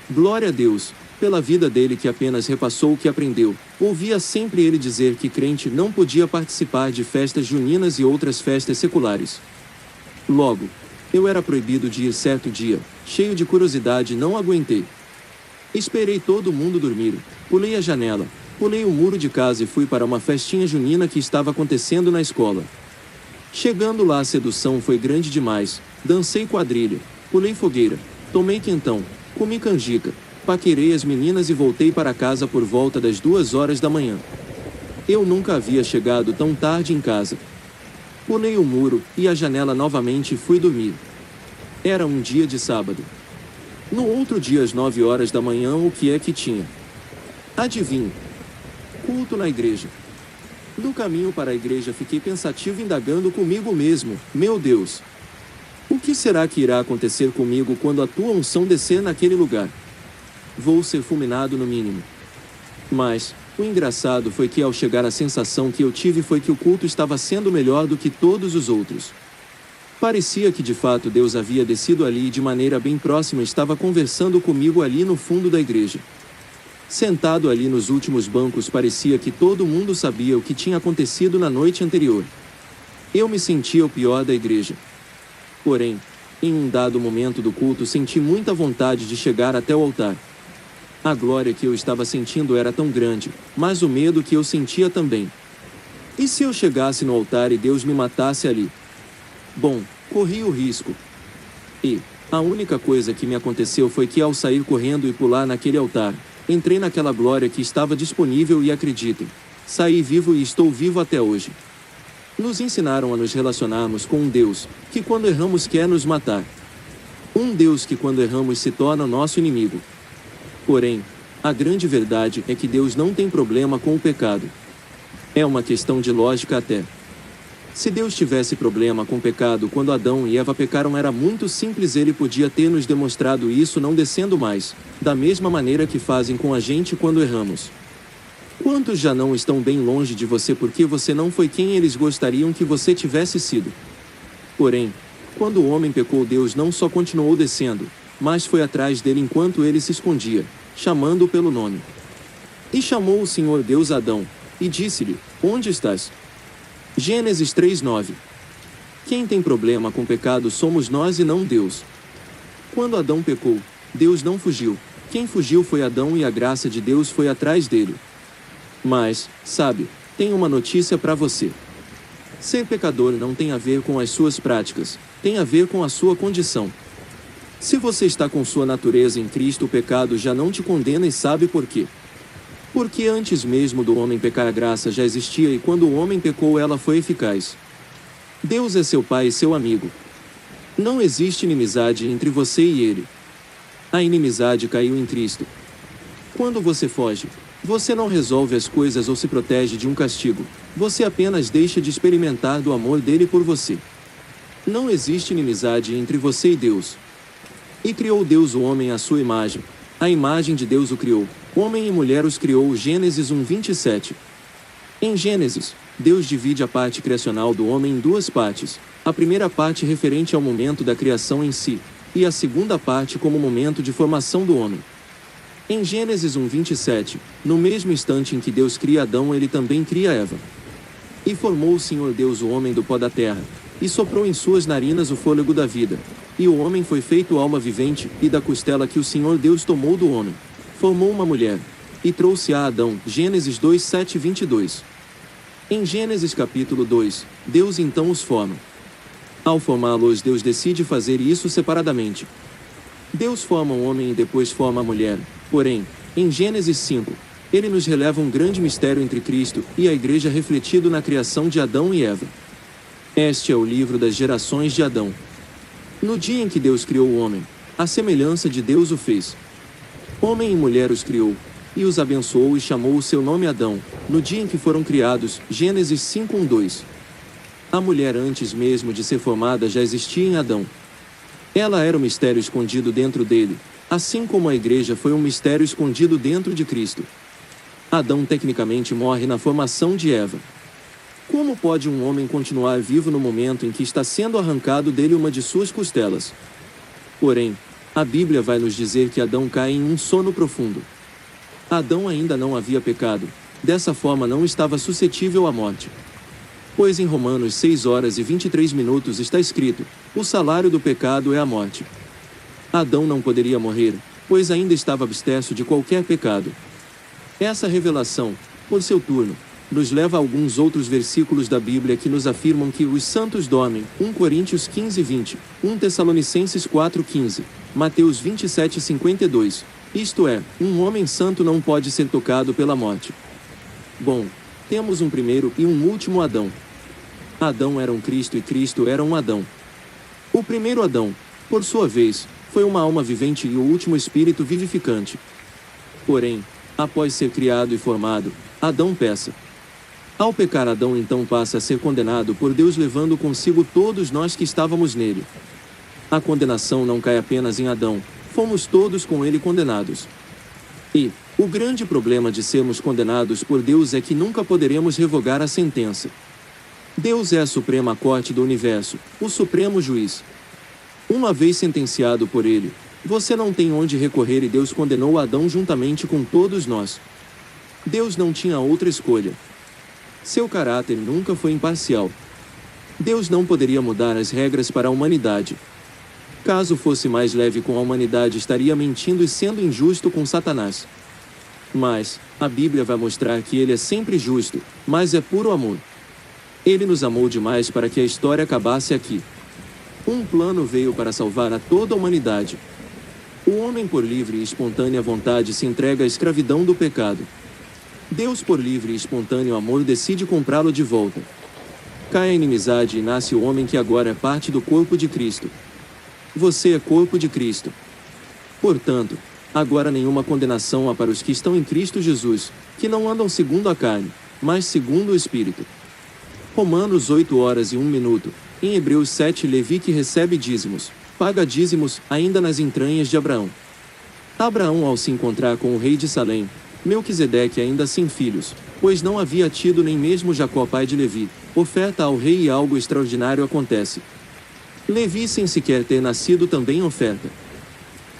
Glória a Deus, pela vida dele que apenas repassou o que aprendeu, ouvia sempre ele dizer que crente não podia participar de festas juninas e outras festas seculares. Logo, eu era proibido de ir certo dia, cheio de curiosidade, não aguentei. Esperei todo mundo dormir, pulei a janela, pulei o muro de casa e fui para uma festinha junina que estava acontecendo na escola. Chegando lá, a sedução foi grande demais, dancei quadrilha, pulei fogueira, tomei quentão, comi canjica, paquerei as meninas e voltei para casa por volta das 2 horas da manhã. Eu nunca havia chegado tão tarde em casa. Pulei o muro e a janela novamente e fui dormir. Era um dia de sábado. No outro dia, às 9 horas da manhã, o que é que tinha? Adivinhe. Culto na igreja. No caminho para a igreja fiquei pensativo, indagando comigo mesmo: meu Deus, o que será que irá acontecer comigo quando a tua unção descer naquele lugar? Vou ser fulminado no mínimo. Mas o engraçado foi que ao chegar, a sensação que eu tive foi que o culto estava sendo melhor do que todos os outros. Parecia que de fato Deus havia descido ali e de maneira bem próxima estava conversando comigo ali no fundo da igreja. Sentado ali nos últimos bancos, parecia que todo mundo sabia o que tinha acontecido na noite anterior. Eu me sentia o pior da igreja. Porém, em um dado momento do culto, senti muita vontade de chegar até o altar. A glória que eu estava sentindo era tão grande, mas o medo que eu sentia também. E se eu chegasse no altar e Deus me matasse ali? Bom, corri o risco. E a única coisa que me aconteceu foi que, ao sair correndo e pular naquele altar, entrei naquela glória que estava disponível e, acreditem, saí vivo e estou vivo até hoje. Nos ensinaram a nos relacionarmos com um Deus que, quando erramos, quer nos matar. Um Deus que, quando erramos, se torna nosso inimigo. Porém, a grande verdade é que Deus não tem problema com o pecado. É uma questão de lógica até. Se Deus tivesse problema com o pecado quando Adão e Eva pecaram, era muito simples, ele podia ter nos demonstrado isso não descendo mais, da mesma maneira que fazem com a gente quando erramos. Quantos já não estão bem longe de você porque você não foi quem eles gostariam que você tivesse sido? Porém, quando o homem pecou, Deus não só continuou descendo, mas foi atrás dele enquanto ele se escondia, chamando-o pelo nome. E chamou o Senhor Deus a Adão, e disse-lhe: onde estás? Gênesis 3:9. Quem tem problema com o pecado somos nós e não Deus. Quando Adão pecou, Deus não fugiu. Quem fugiu foi Adão e a graça de Deus foi atrás dele. Mas, sabe, tenho uma notícia para você. Ser pecador não tem a ver com as suas práticas, tem a ver com a sua condição. Se você está com sua natureza em Cristo, o pecado já não te condena, e sabe por quê? Porque antes mesmo do homem pecar, a graça já existia, e quando o homem pecou, ela foi eficaz. Deus é seu Pai e seu amigo. Não existe inimizade entre você e Ele. A inimizade caiu em Cristo. Quando você foge, você não resolve as coisas ou se protege de um castigo, você apenas deixa de experimentar do amor dele por você. Não existe inimizade entre você e Deus. E criou Deus o homem à sua imagem. A imagem de Deus o criou. Homem e mulher os criou. Gênesis 1:27. Em Gênesis, Deus divide a parte criacional do homem em duas partes. A primeira parte referente ao momento da criação em si, e a segunda parte como momento de formação do homem. Em Gênesis 1:27, no mesmo instante em que Deus cria Adão, ele também cria Eva. E formou o Senhor Deus o homem do pó da terra, e soprou em suas narinas o fôlego da vida. E o homem foi feito alma vivente, e da costela que o Senhor Deus tomou do homem, formou uma mulher, e trouxe a Adão. Gênesis 2:7-22. Em Gênesis capítulo 2, Deus então os forma. Ao formá-los, Deus decide fazer isso separadamente. Deus forma o homem e depois forma a mulher. Porém, em Gênesis 5, ele nos releva um grande mistério entre Cristo e a Igreja refletido na criação de Adão e Eva. Este é o livro das gerações de Adão. No dia em que Deus criou o homem, a semelhança de Deus o fez. Homem e mulher os criou, e os abençoou e chamou o seu nome Adão, no dia em que foram criados. Gênesis 5:1-2. A mulher, antes mesmo de ser formada, já existia em Adão. Ela era um mistério escondido dentro dele, assim como a Igreja foi um mistério escondido dentro de Cristo. Adão tecnicamente morre na formação de Eva. Como pode um homem continuar vivo no momento em que está sendo arrancado dele uma de suas costelas? Porém, a Bíblia vai nos dizer que Adão cai em um sono profundo. Adão ainda não havia pecado, dessa forma não estava suscetível à morte. Pois em Romanos 6:23 está escrito: o salário do pecado é a morte. Adão não poderia morrer, pois ainda estava absterso de qualquer pecado. Essa revelação, por seu turno, nos leva a alguns outros versículos da Bíblia que nos afirmam que os santos dormem. 1 Coríntios 15:20, 1 Tessalonicenses 4:15, Mateus 27:52. Isto é, um homem santo não pode ser tocado pela morte. Bom, temos um primeiro e um último Adão. Adão era um Cristo e Cristo era um Adão. O primeiro Adão, por sua vez, foi uma alma vivente e o último espírito vivificante. Porém, após ser criado e formado, Adão peca. Ao pecar, Adão então passa a ser condenado por Deus, levando consigo todos nós que estávamos nele. A condenação não cai apenas em Adão, fomos todos com ele condenados. E o grande problema de sermos condenados por Deus é que nunca poderemos revogar a sentença. Deus é a Suprema Corte do Universo, o Supremo Juiz. Uma vez sentenciado por ele, você não tem onde recorrer, e Deus condenou Adão juntamente com todos nós. Deus não tinha outra escolha. Seu caráter nunca foi imparcial. Deus não poderia mudar as regras para a humanidade. Caso fosse mais leve com a humanidade, estaria mentindo e sendo injusto com Satanás. Mas a Bíblia vai mostrar que ele é sempre justo, mas é puro amor. Ele nos amou demais para que a história acabasse aqui. Um plano veio para salvar a toda a humanidade. O homem, por livre e espontânea vontade, se entrega à escravidão do pecado. Deus, por livre e espontâneo amor, decide comprá-lo de volta. Cai a inimizade e nasce o homem que agora é parte do corpo de Cristo. Você é corpo de Cristo. Portanto, agora nenhuma condenação há para os que estão em Cristo Jesus, que não andam segundo a carne, mas segundo o Espírito. Romanos 8:01. Em Hebreus 7, Levi, que recebe dízimos, paga dízimos ainda nas entranhas de Abraão. Abraão, ao se encontrar com o rei de Salém, Melquisedeque, ainda sem filhos, pois não havia tido nem mesmo Jacó, pai de Levi, oferta ao rei, e algo extraordinário acontece. Levi, sem sequer ter nascido, também oferta.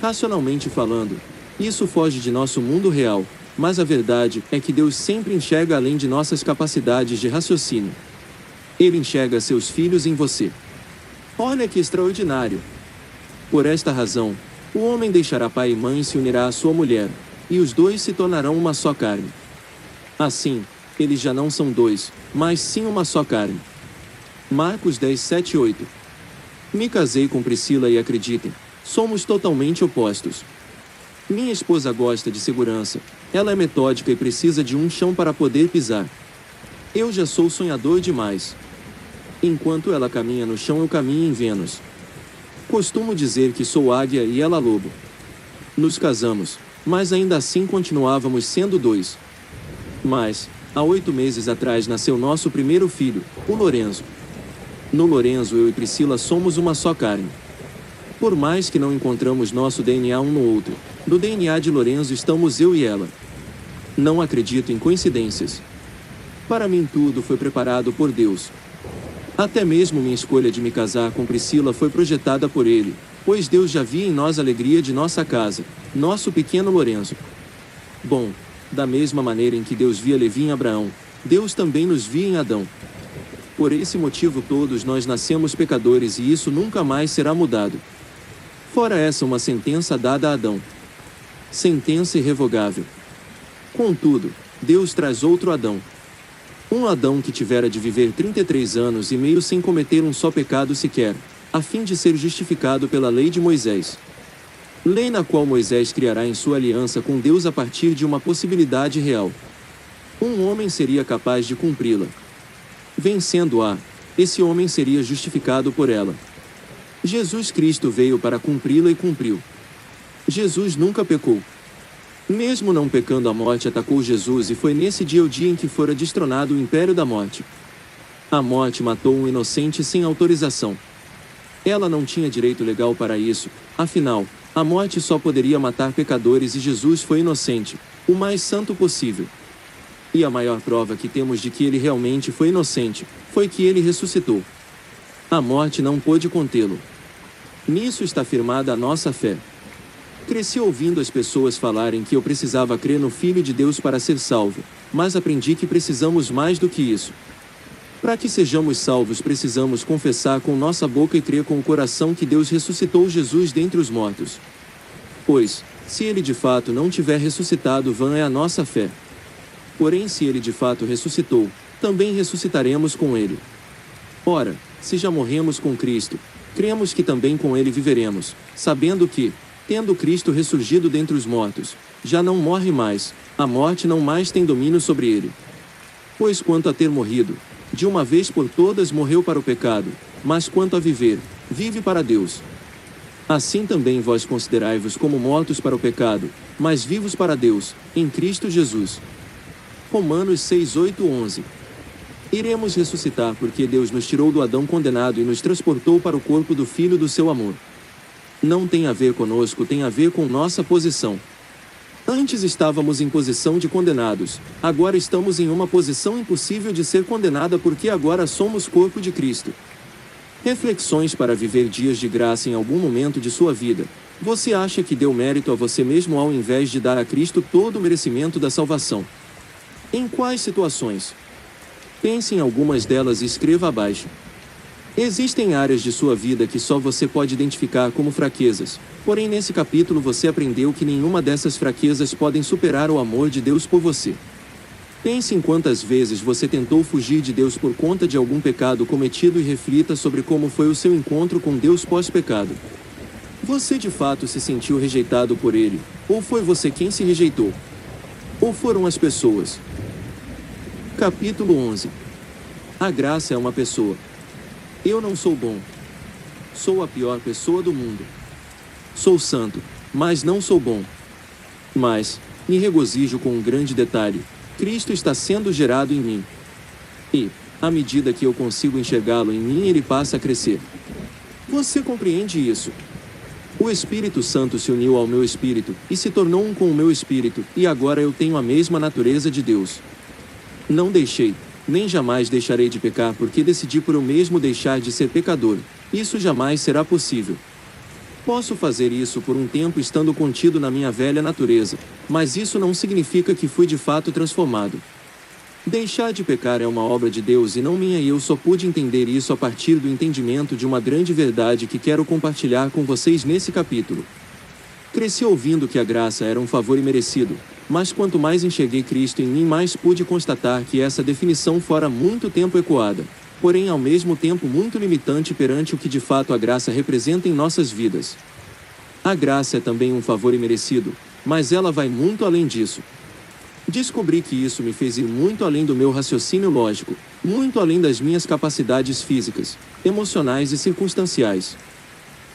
Racionalmente falando, isso foge de nosso mundo real, mas a verdade é que Deus sempre enxerga além de nossas capacidades de raciocínio. Ele enxerga seus filhos em você. Olha que extraordinário! Por esta razão, o homem deixará pai e mãe e se unirá à sua mulher, e os dois se tornarão uma só carne. Assim, eles já não são dois, mas sim uma só carne. Marcos 10:7-8. Me casei com Priscila e acreditem, somos totalmente opostos. Minha esposa gosta de segurança, ela é metódica e precisa de um chão para poder pisar. Eu já sou sonhador demais. Enquanto ela caminha no chão, eu caminho em Vênus. Costumo dizer que sou águia e ela lobo. Nos casamos, mas ainda assim continuávamos sendo dois. Mas, há 8 meses atrás nasceu nosso primeiro filho, o Lorenzo. No Lorenzo eu e Priscila somos uma só carne. Por mais que não encontramos nosso DNA um no outro, no DNA de Lorenzo estamos eu e ela. Não acredito em coincidências. Para mim tudo foi preparado por Deus. Até mesmo minha escolha de me casar com Priscila foi projetada por Ele, pois Deus já via em nós a alegria de nossa casa, nosso pequeno Lorenzo. Bom, da mesma maneira em que Deus via Levi em Abraão, Deus também nos via em Adão. Por esse motivo todos nós nascemos pecadores e isso nunca mais será mudado. Fora essa uma sentença dada a Adão. Sentença irrevogável. Contudo, Deus traz outro Adão. Um Adão que tivera de viver 33 anos e meio sem cometer um só pecado sequer, a fim de ser justificado pela lei de Moisés. Lei na qual Moisés criará em sua aliança com Deus a partir de uma possibilidade real. Um homem seria capaz de cumpri-la. Vencendo-a, esse homem seria justificado por ela. Jesus Cristo veio para cumpri-la e cumpriu. Jesus nunca pecou. Mesmo não pecando, a morte atacou Jesus e foi nesse dia o dia em que fora destronado o império da morte. A morte matou um inocente sem autorização. Ela não tinha direito legal para isso, afinal, a morte só poderia matar pecadores e Jesus foi inocente, o mais santo possível. E a maior prova que temos de que ele realmente foi inocente, foi que ele ressuscitou. A morte não pôde contê-lo. Nisso está firmada a nossa fé. Cresci ouvindo as pessoas falarem que eu precisava crer no Filho de Deus para ser salvo, mas aprendi que precisamos mais do que isso. Para que sejamos salvos, precisamos confessar com nossa boca e crer com o coração que Deus ressuscitou Jesus dentre os mortos. Pois, se ele de fato não tiver ressuscitado, vã é a nossa fé. Porém, se ele de fato ressuscitou, também ressuscitaremos com ele. Ora, se já morremos com Cristo, cremos que também com ele viveremos, sabendo que, tendo Cristo ressurgido dentre os mortos, já não morre mais, a morte não mais tem domínio sobre ele. Pois quanto a ter morrido, de uma vez por todas morreu para o pecado, mas quanto a viver, vive para Deus. Assim também vós considerai-vos como mortos para o pecado, mas vivos para Deus, em Cristo Jesus. Romanos 6:8-11. Iremos ressuscitar porque Deus nos tirou do Adão condenado e nos transportou para o corpo do Filho do seu amor. Não tem a ver conosco, tem a ver com nossa posição. Antes estávamos em posição de condenados, agora estamos em uma posição impossível de ser condenada porque agora somos corpo de Cristo. Reflexões para viver dias de graça em algum momento de sua vida. Você acha que deu mérito a você mesmo ao invés de dar a Cristo todo o merecimento da salvação? Em quais situações? Pense em algumas delas e escreva abaixo. Existem áreas de sua vida que só você pode identificar como fraquezas, porém nesse capítulo você aprendeu que nenhuma dessas fraquezas podem superar o amor de Deus por você. Pense em quantas vezes você tentou fugir de Deus por conta de algum pecado cometido e reflita sobre como foi o seu encontro com Deus pós-pecado. Você de fato se sentiu rejeitado por Ele, ou foi você quem se rejeitou? Ou foram as pessoas? Capítulo 11. A graça é uma pessoa. Eu não sou bom. Sou a pior pessoa do mundo. Sou santo, mas não sou bom. Mas, me regozijo com um grande detalhe: Cristo está sendo gerado em mim. E, à medida que eu consigo enxergá-lo em mim, ele passa a crescer. Você compreende isso? O Espírito Santo se uniu ao meu espírito, e se tornou um com o meu espírito, e agora eu tenho a mesma natureza de Deus. Não deixei, nem jamais deixarei de pecar porque decidi por eu mesmo deixar de ser pecador. Isso jamais será possível. Posso fazer isso por um tempo estando contido na minha velha natureza, mas isso não significa que fui de fato transformado. Deixar de pecar é uma obra de Deus e não minha, e eu só pude entender isso a partir do entendimento de uma grande verdade que quero compartilhar com vocês nesse capítulo. Cresci ouvindo que a graça era um favor imerecido, mas quanto mais enxerguei Cristo em mim, mais pude constatar que essa definição fora muito tempo ecoada, porém ao mesmo tempo muito limitante perante o que de fato a graça representa em nossas vidas. A graça é também um favor imerecido, mas ela vai muito além disso. Descobri que isso me fez ir muito além do meu raciocínio lógico, muito além das minhas capacidades físicas, emocionais e circunstanciais.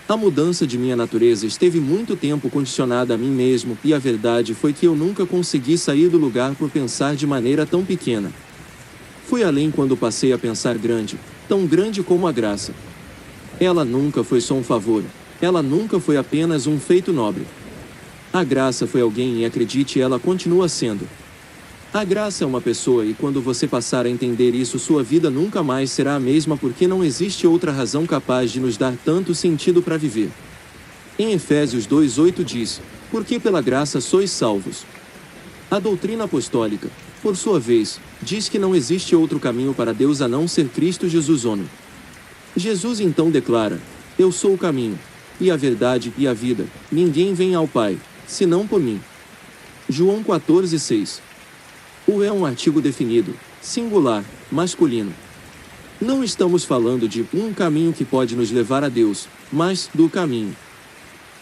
A mudança de minha natureza esteve muito tempo condicionada a mim mesmo, e a verdade foi que eu nunca consegui sair do lugar por pensar de maneira tão pequena. Fui além quando passei a pensar grande, tão grande como a graça. Ela nunca foi só um favor, ela nunca foi apenas um feito nobre. A graça foi alguém e acredite, ela continua sendo. A graça é uma pessoa e quando você passar a entender isso, sua vida nunca mais será a mesma porque não existe outra razão capaz de nos dar tanto sentido para viver. Em Efésios 2:8 diz, porque pela graça sois salvos. A doutrina apostólica, por sua vez, diz que não existe outro caminho para Deus a não ser Cristo Jesus homem. Jesus então declara, eu sou o caminho, e a verdade e a vida, ninguém vem ao Pai, senão por mim. João 14:6. O é um artigo definido, singular, masculino. Não estamos falando de um caminho que pode nos levar a Deus, mas do caminho.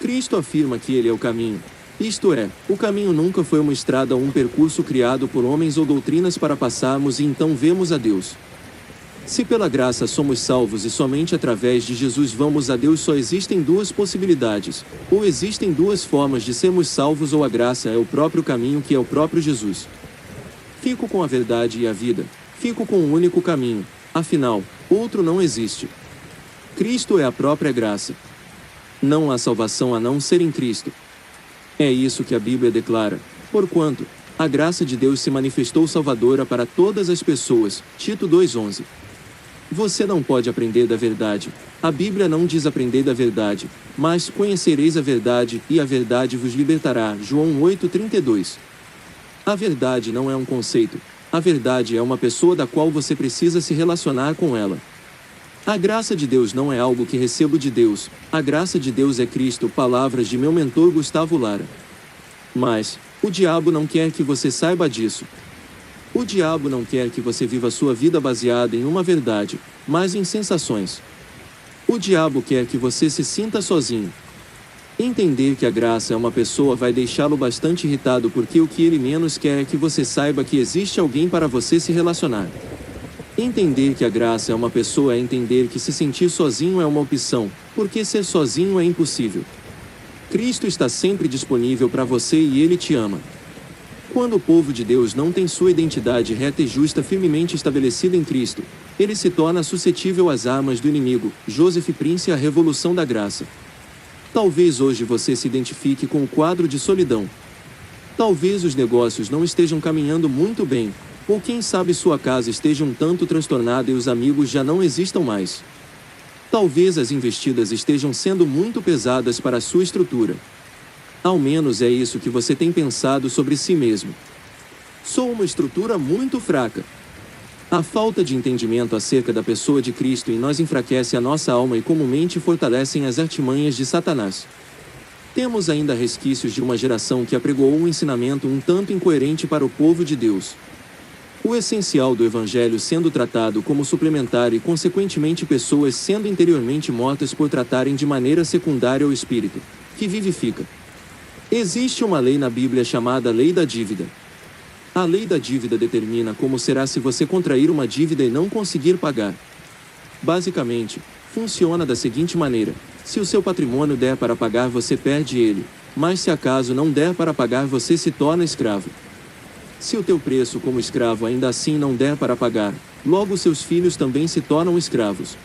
Cristo afirma que ele é o caminho. Isto é, o caminho nunca foi uma estrada ou um percurso criado por homens ou doutrinas para passarmos e então vemos a Deus. Se pela graça somos salvos e somente através de Jesus vamos a Deus, só existem duas possibilidades, ou existem duas formas de sermos salvos, ou a graça é o próprio caminho, que é o próprio Jesus. Fico com a verdade e a vida, fico com o único caminho, afinal, outro não existe. Cristo é a própria graça. Não há salvação a não ser em Cristo. É isso que a Bíblia declara, porquanto a graça de Deus se manifestou salvadora para todas as pessoas, Tito 2:11. Você não pode aprender da verdade. A Bíblia não diz aprender da verdade, mas conhecereis a verdade, e a verdade vos libertará. João 8:32. A verdade não é um conceito. A verdade é uma pessoa da qual você precisa se relacionar com ela. A graça de Deus não é algo que recebo de Deus. A graça de Deus é Cristo, palavras de meu mentor Gustavo Lara. Mas o diabo não quer que você saiba disso. O diabo não quer que você viva sua vida baseada em uma verdade, mas em sensações. O diabo quer que você se sinta sozinho. Entender que a graça é uma pessoa vai deixá-lo bastante irritado, porque o que ele menos quer é que você saiba que existe alguém para você se relacionar. Entender que a graça é uma pessoa é entender que se sentir sozinho é uma opção, porque ser sozinho é impossível. Cristo está sempre disponível para você e Ele te ama. Quando o povo de Deus não tem sua identidade reta e justa firmemente estabelecida em Cristo, ele se torna suscetível às armas do inimigo. Joseph Prince, A Revolução da Graça. Talvez hoje você se identifique com o quadro de solidão. Talvez os negócios não estejam caminhando muito bem, ou quem sabe sua casa esteja um tanto transtornada e os amigos já não existam mais. Talvez as investidas estejam sendo muito pesadas para a sua estrutura. Ao menos é isso que você tem pensado sobre si mesmo. Sou uma estrutura muito fraca. A falta de entendimento acerca da pessoa de Cristo em nós enfraquece a nossa alma e comumente fortalecem as artimanhas de Satanás. Temos ainda resquícios de uma geração que apregoou um ensinamento um tanto incoerente para o povo de Deus. O essencial do Evangelho sendo tratado como suplementar e, consequentemente, pessoas sendo interiormente mortas por tratarem de maneira secundária o Espírito, que vivifica. Existe uma lei na Bíblia chamada Lei da Dívida. A lei da dívida determina como será se você contrair uma dívida e não conseguir pagar. Basicamente, funciona da seguinte maneira: se o seu patrimônio der para pagar, você perde ele, mas se acaso não der para pagar, você se torna escravo. Se o teu preço como escravo ainda assim não der para pagar, logo seus filhos também se tornam escravos.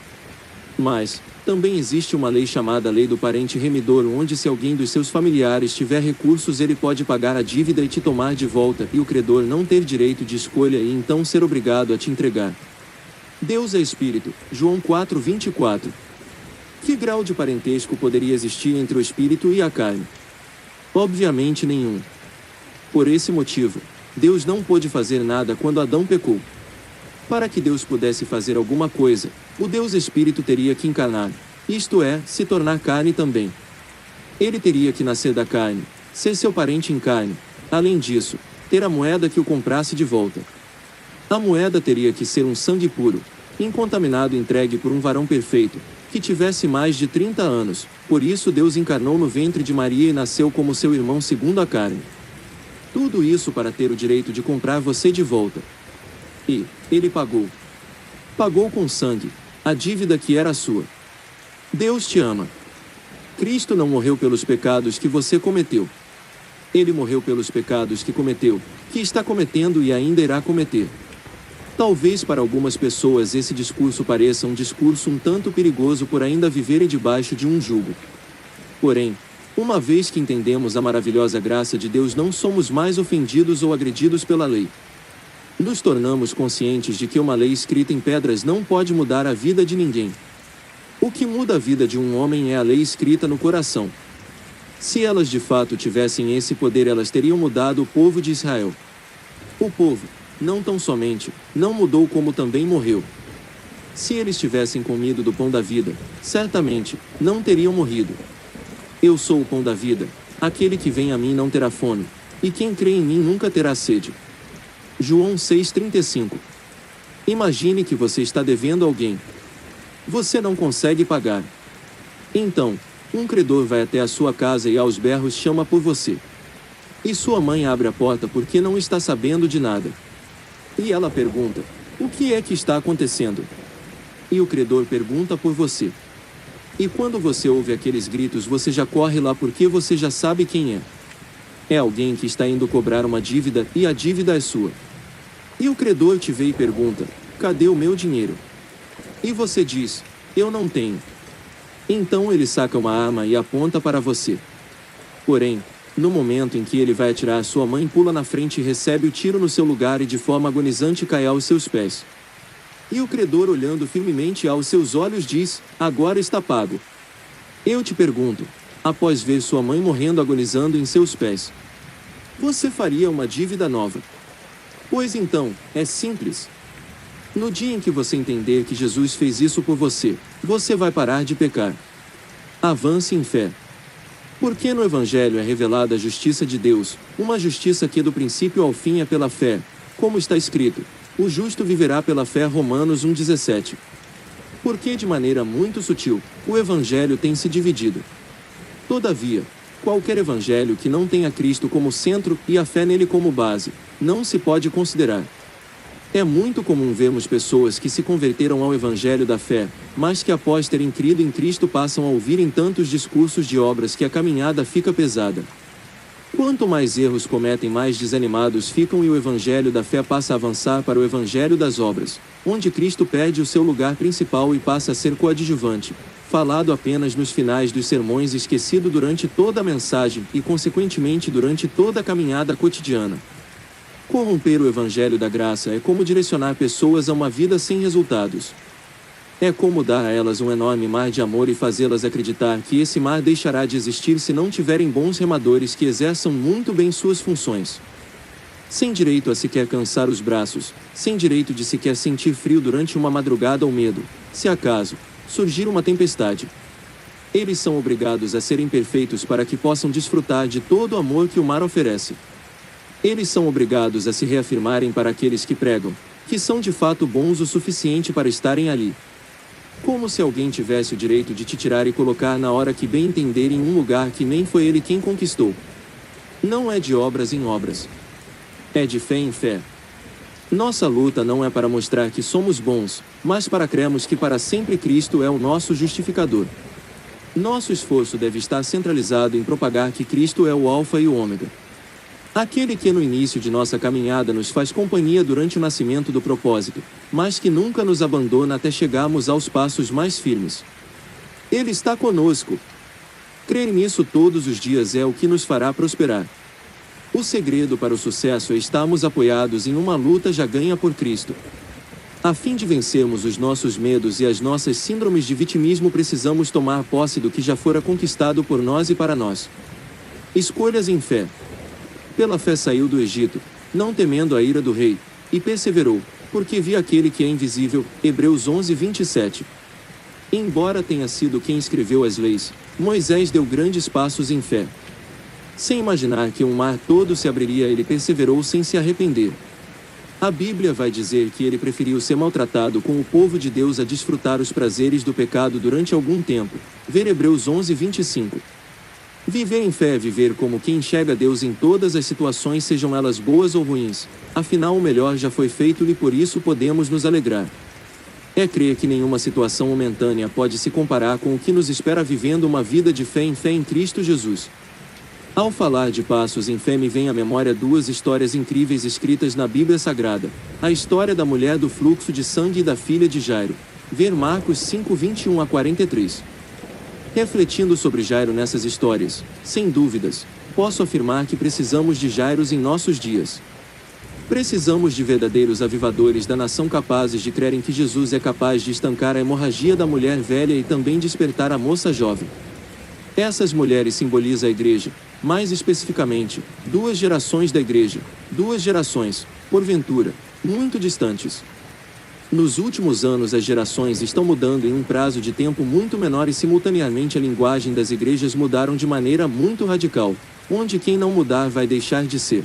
Mas também existe uma lei chamada Lei do Parente Remidor, onde se alguém dos seus familiares tiver recursos, ele pode pagar a dívida e te tomar de volta, e o credor não ter direito de escolha e então ser obrigado a te entregar. Deus é Espírito, João 4:24. Que grau de parentesco poderia existir entre o Espírito e a carne? Obviamente nenhum. Por esse motivo, Deus não pôde fazer nada quando Adão pecou. Para que Deus pudesse fazer alguma coisa, o Deus Espírito teria que encarnar, isto é, se tornar carne também. Ele teria que nascer da carne, ser seu parente em carne, além disso, ter a moeda que o comprasse de volta. A moeda teria que ser um sangue puro, incontaminado, entregue por um varão perfeito, que tivesse mais de 30 anos. Por isso Deus encarnou no ventre de Maria e nasceu como seu irmão segundo a carne. Tudo isso para ter o direito de comprar você de volta. E ele pagou. Pagou com sangue a dívida que era sua. Deus te ama. Cristo não morreu pelos pecados que você cometeu. Ele morreu pelos pecados que cometeu, que está cometendo e ainda irá cometer. Talvez para algumas pessoas esse discurso pareça um discurso um tanto perigoso por ainda viverem debaixo de um jugo. Porém, uma vez que entendemos a maravilhosa graça de Deus, não somos mais ofendidos ou agredidos pela lei. Nos tornamos conscientes de que uma lei escrita em pedras não pode mudar a vida de ninguém. O que muda a vida de um homem é a lei escrita no coração. Se elas de fato tivessem esse poder, elas teriam mudado o povo de Israel. O povo, não tão somente, não mudou, como também morreu. Se eles tivessem comido do pão da vida, certamente, não teriam morrido. Eu sou o pão da vida, aquele que vem a mim não terá fome, e quem crê em mim nunca terá sede. João 6,35. Imagine que você está devendo a alguém. Você não consegue pagar. Então, um credor vai até a sua casa e aos berros chama por você. E sua mãe abre a porta porque não está sabendo de nada. E ela pergunta: o que é que está acontecendo? E o credor pergunta por você. E quando você ouve aqueles gritos, você já corre lá porque você já sabe quem é. É alguém que está indo cobrar uma dívida e a dívida é sua. E o credor te vê e pergunta: cadê o meu dinheiro? E você diz: eu não tenho. Então ele saca uma arma e aponta para você. Porém, no momento em que ele vai atirar, sua mãe pula na frente e recebe o tiro no seu lugar e de forma agonizante cai aos seus pés. E o credor, olhando firmemente aos seus olhos, diz: agora está pago. Eu te pergunto, após ver sua mãe morrendo agonizando em seus pés, você faria uma dívida nova? Pois então, é simples. No dia em que você entender que Jesus fez isso por você, você vai parar de pecar. Avance em fé. Porque no Evangelho é revelada a justiça de Deus, uma justiça que do princípio ao fim é pela fé, como está escrito: o justo viverá pela fé. Romanos 1,17. Porque de maneira muito sutil, o Evangelho tem se dividido. Todavia, qualquer Evangelho que não tenha Cristo como centro e a fé nele como base, não se pode considerar. É muito comum vermos pessoas que se converteram ao Evangelho da fé, mas que após terem crido em Cristo passam a ouvirem tantos discursos de obras que a caminhada fica pesada. Quanto mais erros cometem, mais desanimados ficam, e o Evangelho da fé passa a avançar para o Evangelho das obras, onde Cristo perde o seu lugar principal e passa a ser coadjuvante, falado apenas nos finais dos sermões, esquecido durante toda a mensagem e consequentemente durante toda a caminhada cotidiana. Corromper o Evangelho da graça é como direcionar pessoas a uma vida sem resultados. É como dar a elas um enorme mar de amor e fazê-las acreditar que esse mar deixará de existir se não tiverem bons remadores que exerçam muito bem suas funções. Sem direito a sequer cansar os braços, sem direito de sequer sentir frio durante uma madrugada ou medo, se acaso surgir uma tempestade. Eles são obrigados a serem perfeitos para que possam desfrutar de todo o amor que o mar oferece. Eles são obrigados a se reafirmarem para aqueles que pregam, que são de fato bons o suficiente para estarem ali. Como se alguém tivesse o direito de te tirar e colocar na hora que bem entender em um lugar que nem foi ele quem conquistou. Não é de obras em obras. É de fé em fé. Nossa luta não é para mostrar que somos bons, mas para crermos que para sempre Cristo é o nosso justificador. Nosso esforço deve estar centralizado em propagar que Cristo é o Alfa e o Ômega. Aquele que no início de nossa caminhada nos faz companhia durante o nascimento do propósito, mas que nunca nos abandona até chegarmos aos passos mais firmes. Ele está conosco. Crer nisso todos os dias é o que nos fará prosperar. O segredo para o sucesso é estarmos apoiados em uma luta já ganha por Cristo. A fim de vencermos os nossos medos e as nossas síndromes de vitimismo, precisamos tomar posse do que já fora conquistado por nós e para nós. Escolhas em fé. Pela fé saiu do Egito, não temendo a ira do rei, e perseverou, porque via aquele que é invisível. Hebreus 11:27. Embora tenha sido quem escreveu as leis, Moisés deu grandes passos em fé. Sem imaginar que um mar todo se abriria, ele perseverou sem se arrepender. A Bíblia vai dizer que ele preferiu ser maltratado com o povo de Deus a desfrutar os prazeres do pecado durante algum tempo. Ver Hebreus 11:25. Viver em fé é viver como quem enxerga Deus em todas as situações, sejam elas boas ou ruins. Afinal, o melhor já foi feito e por isso podemos nos alegrar. É crer que nenhuma situação momentânea pode se comparar com o que nos espera vivendo uma vida de fé em Cristo Jesus. Ao falar de passos em fé, me vem à memória duas histórias incríveis escritas na Bíblia Sagrada. A história da mulher do fluxo de sangue e da filha de Jairo. Ver Marcos 5:21-43. Refletindo sobre Jairo nessas histórias, sem dúvidas, posso afirmar que precisamos de Jairos em nossos dias. Precisamos de verdadeiros avivadores da nação capazes de crerem que Jesus é capaz de estancar a hemorragia da mulher velha e também despertar a moça jovem. Essas mulheres simbolizam a igreja, mais especificamente, duas gerações da igreja, duas gerações, porventura, muito distantes. Nos últimos anos as gerações estão mudando em um prazo de tempo muito menor e simultaneamente a linguagem das igrejas mudaram de maneira muito radical, onde quem não mudar vai deixar de ser.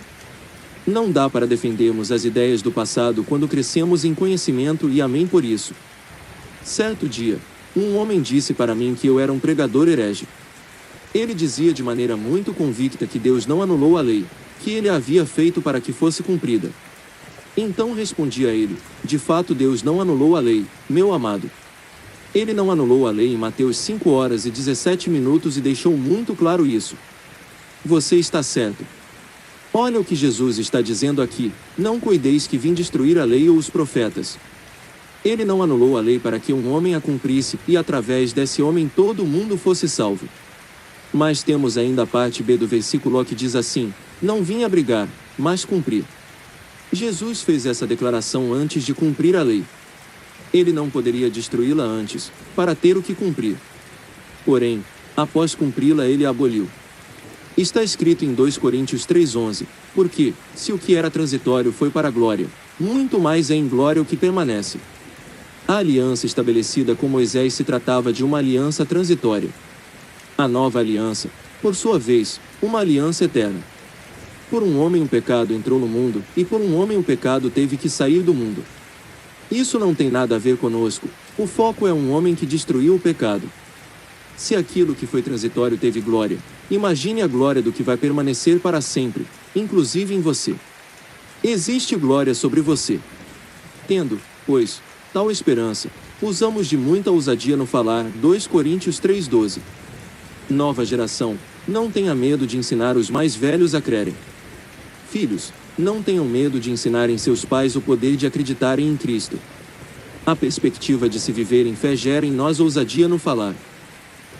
Não dá para defendermos as ideias do passado quando crescemos em conhecimento e amém por isso. Certo dia, um homem disse para mim que eu era um pregador herege. Ele dizia de maneira muito convicta que Deus não anulou a lei, que ele a havia feito para que fosse cumprida. Então respondi a ele: de fato Deus não anulou a lei, meu amado. Ele não anulou a lei em Mateus 5:17 e deixou muito claro isso. Você está certo. Olha o que Jesus está dizendo aqui: não cuideis que vim destruir a lei ou os profetas. Ele não anulou a lei para que um homem a cumprisse e através desse homem todo mundo fosse salvo. Mas temos ainda a parte B do versículo que diz assim: não vim abrigar, mas cumprir. Jesus fez essa declaração antes de cumprir a lei. Ele não poderia destruí-la antes, para ter o que cumprir. Porém, após cumpri-la ele a aboliu. Está escrito em 2 Coríntios 3:11, porque, se o que era transitório foi para a glória, muito mais é em glória o que permanece. A aliança estabelecida com Moisés se tratava de uma aliança transitória. A nova aliança, por sua vez, uma aliança eterna. Por um homem o pecado entrou no mundo, e por um homem o pecado teve que sair do mundo. Isso não tem nada a ver conosco, o foco é um homem que destruiu o pecado. Se aquilo que foi transitório teve glória, imagine a glória do que vai permanecer para sempre, inclusive em você. Existe glória sobre você. Tendo, pois, tal esperança, usamos de muita ousadia no falar. 2 Coríntios 3:12. Nova geração, não tenha medo de ensinar os mais velhos a crerem. Filhos, não tenham medo de ensinarem seus pais o poder de acreditarem em Cristo. A perspectiva de se viver em fé gera em nós ousadia no falar.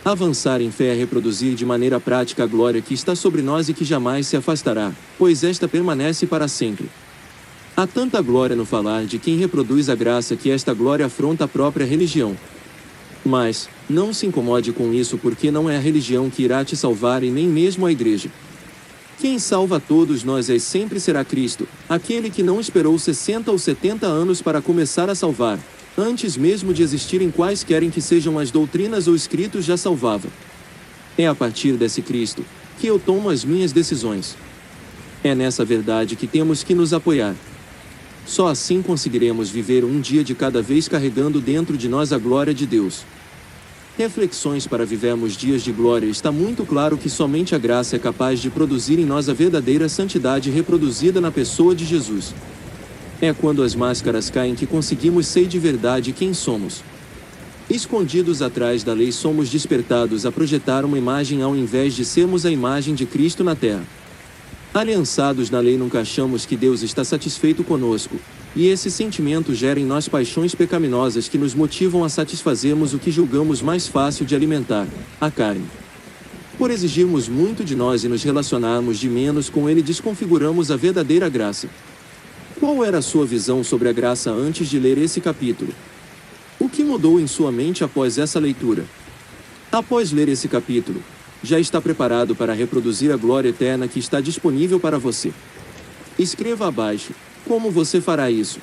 Avançar em fé é reproduzir de maneira prática a glória que está sobre nós e que jamais se afastará, pois esta permanece para sempre. Há tanta glória no falar de quem reproduz a graça que esta glória afronta a própria religião. Mas, não se incomode com isso, porque não é a religião que irá te salvar e nem mesmo a igreja. Quem salva todos nós e sempre será Cristo, aquele que não esperou 60 ou 70 anos para começar a salvar, antes mesmo de existirem quaisquer que sejam as doutrinas ou escritos já salvava. É a partir desse Cristo que eu tomo as minhas decisões. É nessa verdade que temos que nos apoiar. Só assim conseguiremos viver um dia de cada vez carregando dentro de nós a glória de Deus. Reflexões para vivermos dias de glória. Está muito claro que somente a graça é capaz de produzir em nós a verdadeira santidade reproduzida na pessoa de Jesus. É quando as máscaras caem que conseguimos ser de verdade quem somos. Escondidos atrás da lei, somos despertados a projetar uma imagem ao invés de sermos a imagem de Cristo na terra. Aliançados na lei, nunca achamos que Deus está satisfeito conosco, e esse sentimento gera em nós paixões pecaminosas que nos motivam a satisfazermos o que julgamos mais fácil de alimentar, a carne. Por exigirmos muito de nós e nos relacionarmos de menos com Ele, desconfiguramos a verdadeira graça. Qual era a sua visão sobre a graça antes de ler esse capítulo? O que mudou em sua mente após essa leitura? Após ler esse capítulo, já está preparado para reproduzir a glória eterna que está disponível para você? Escreva abaixo: como você fará isso?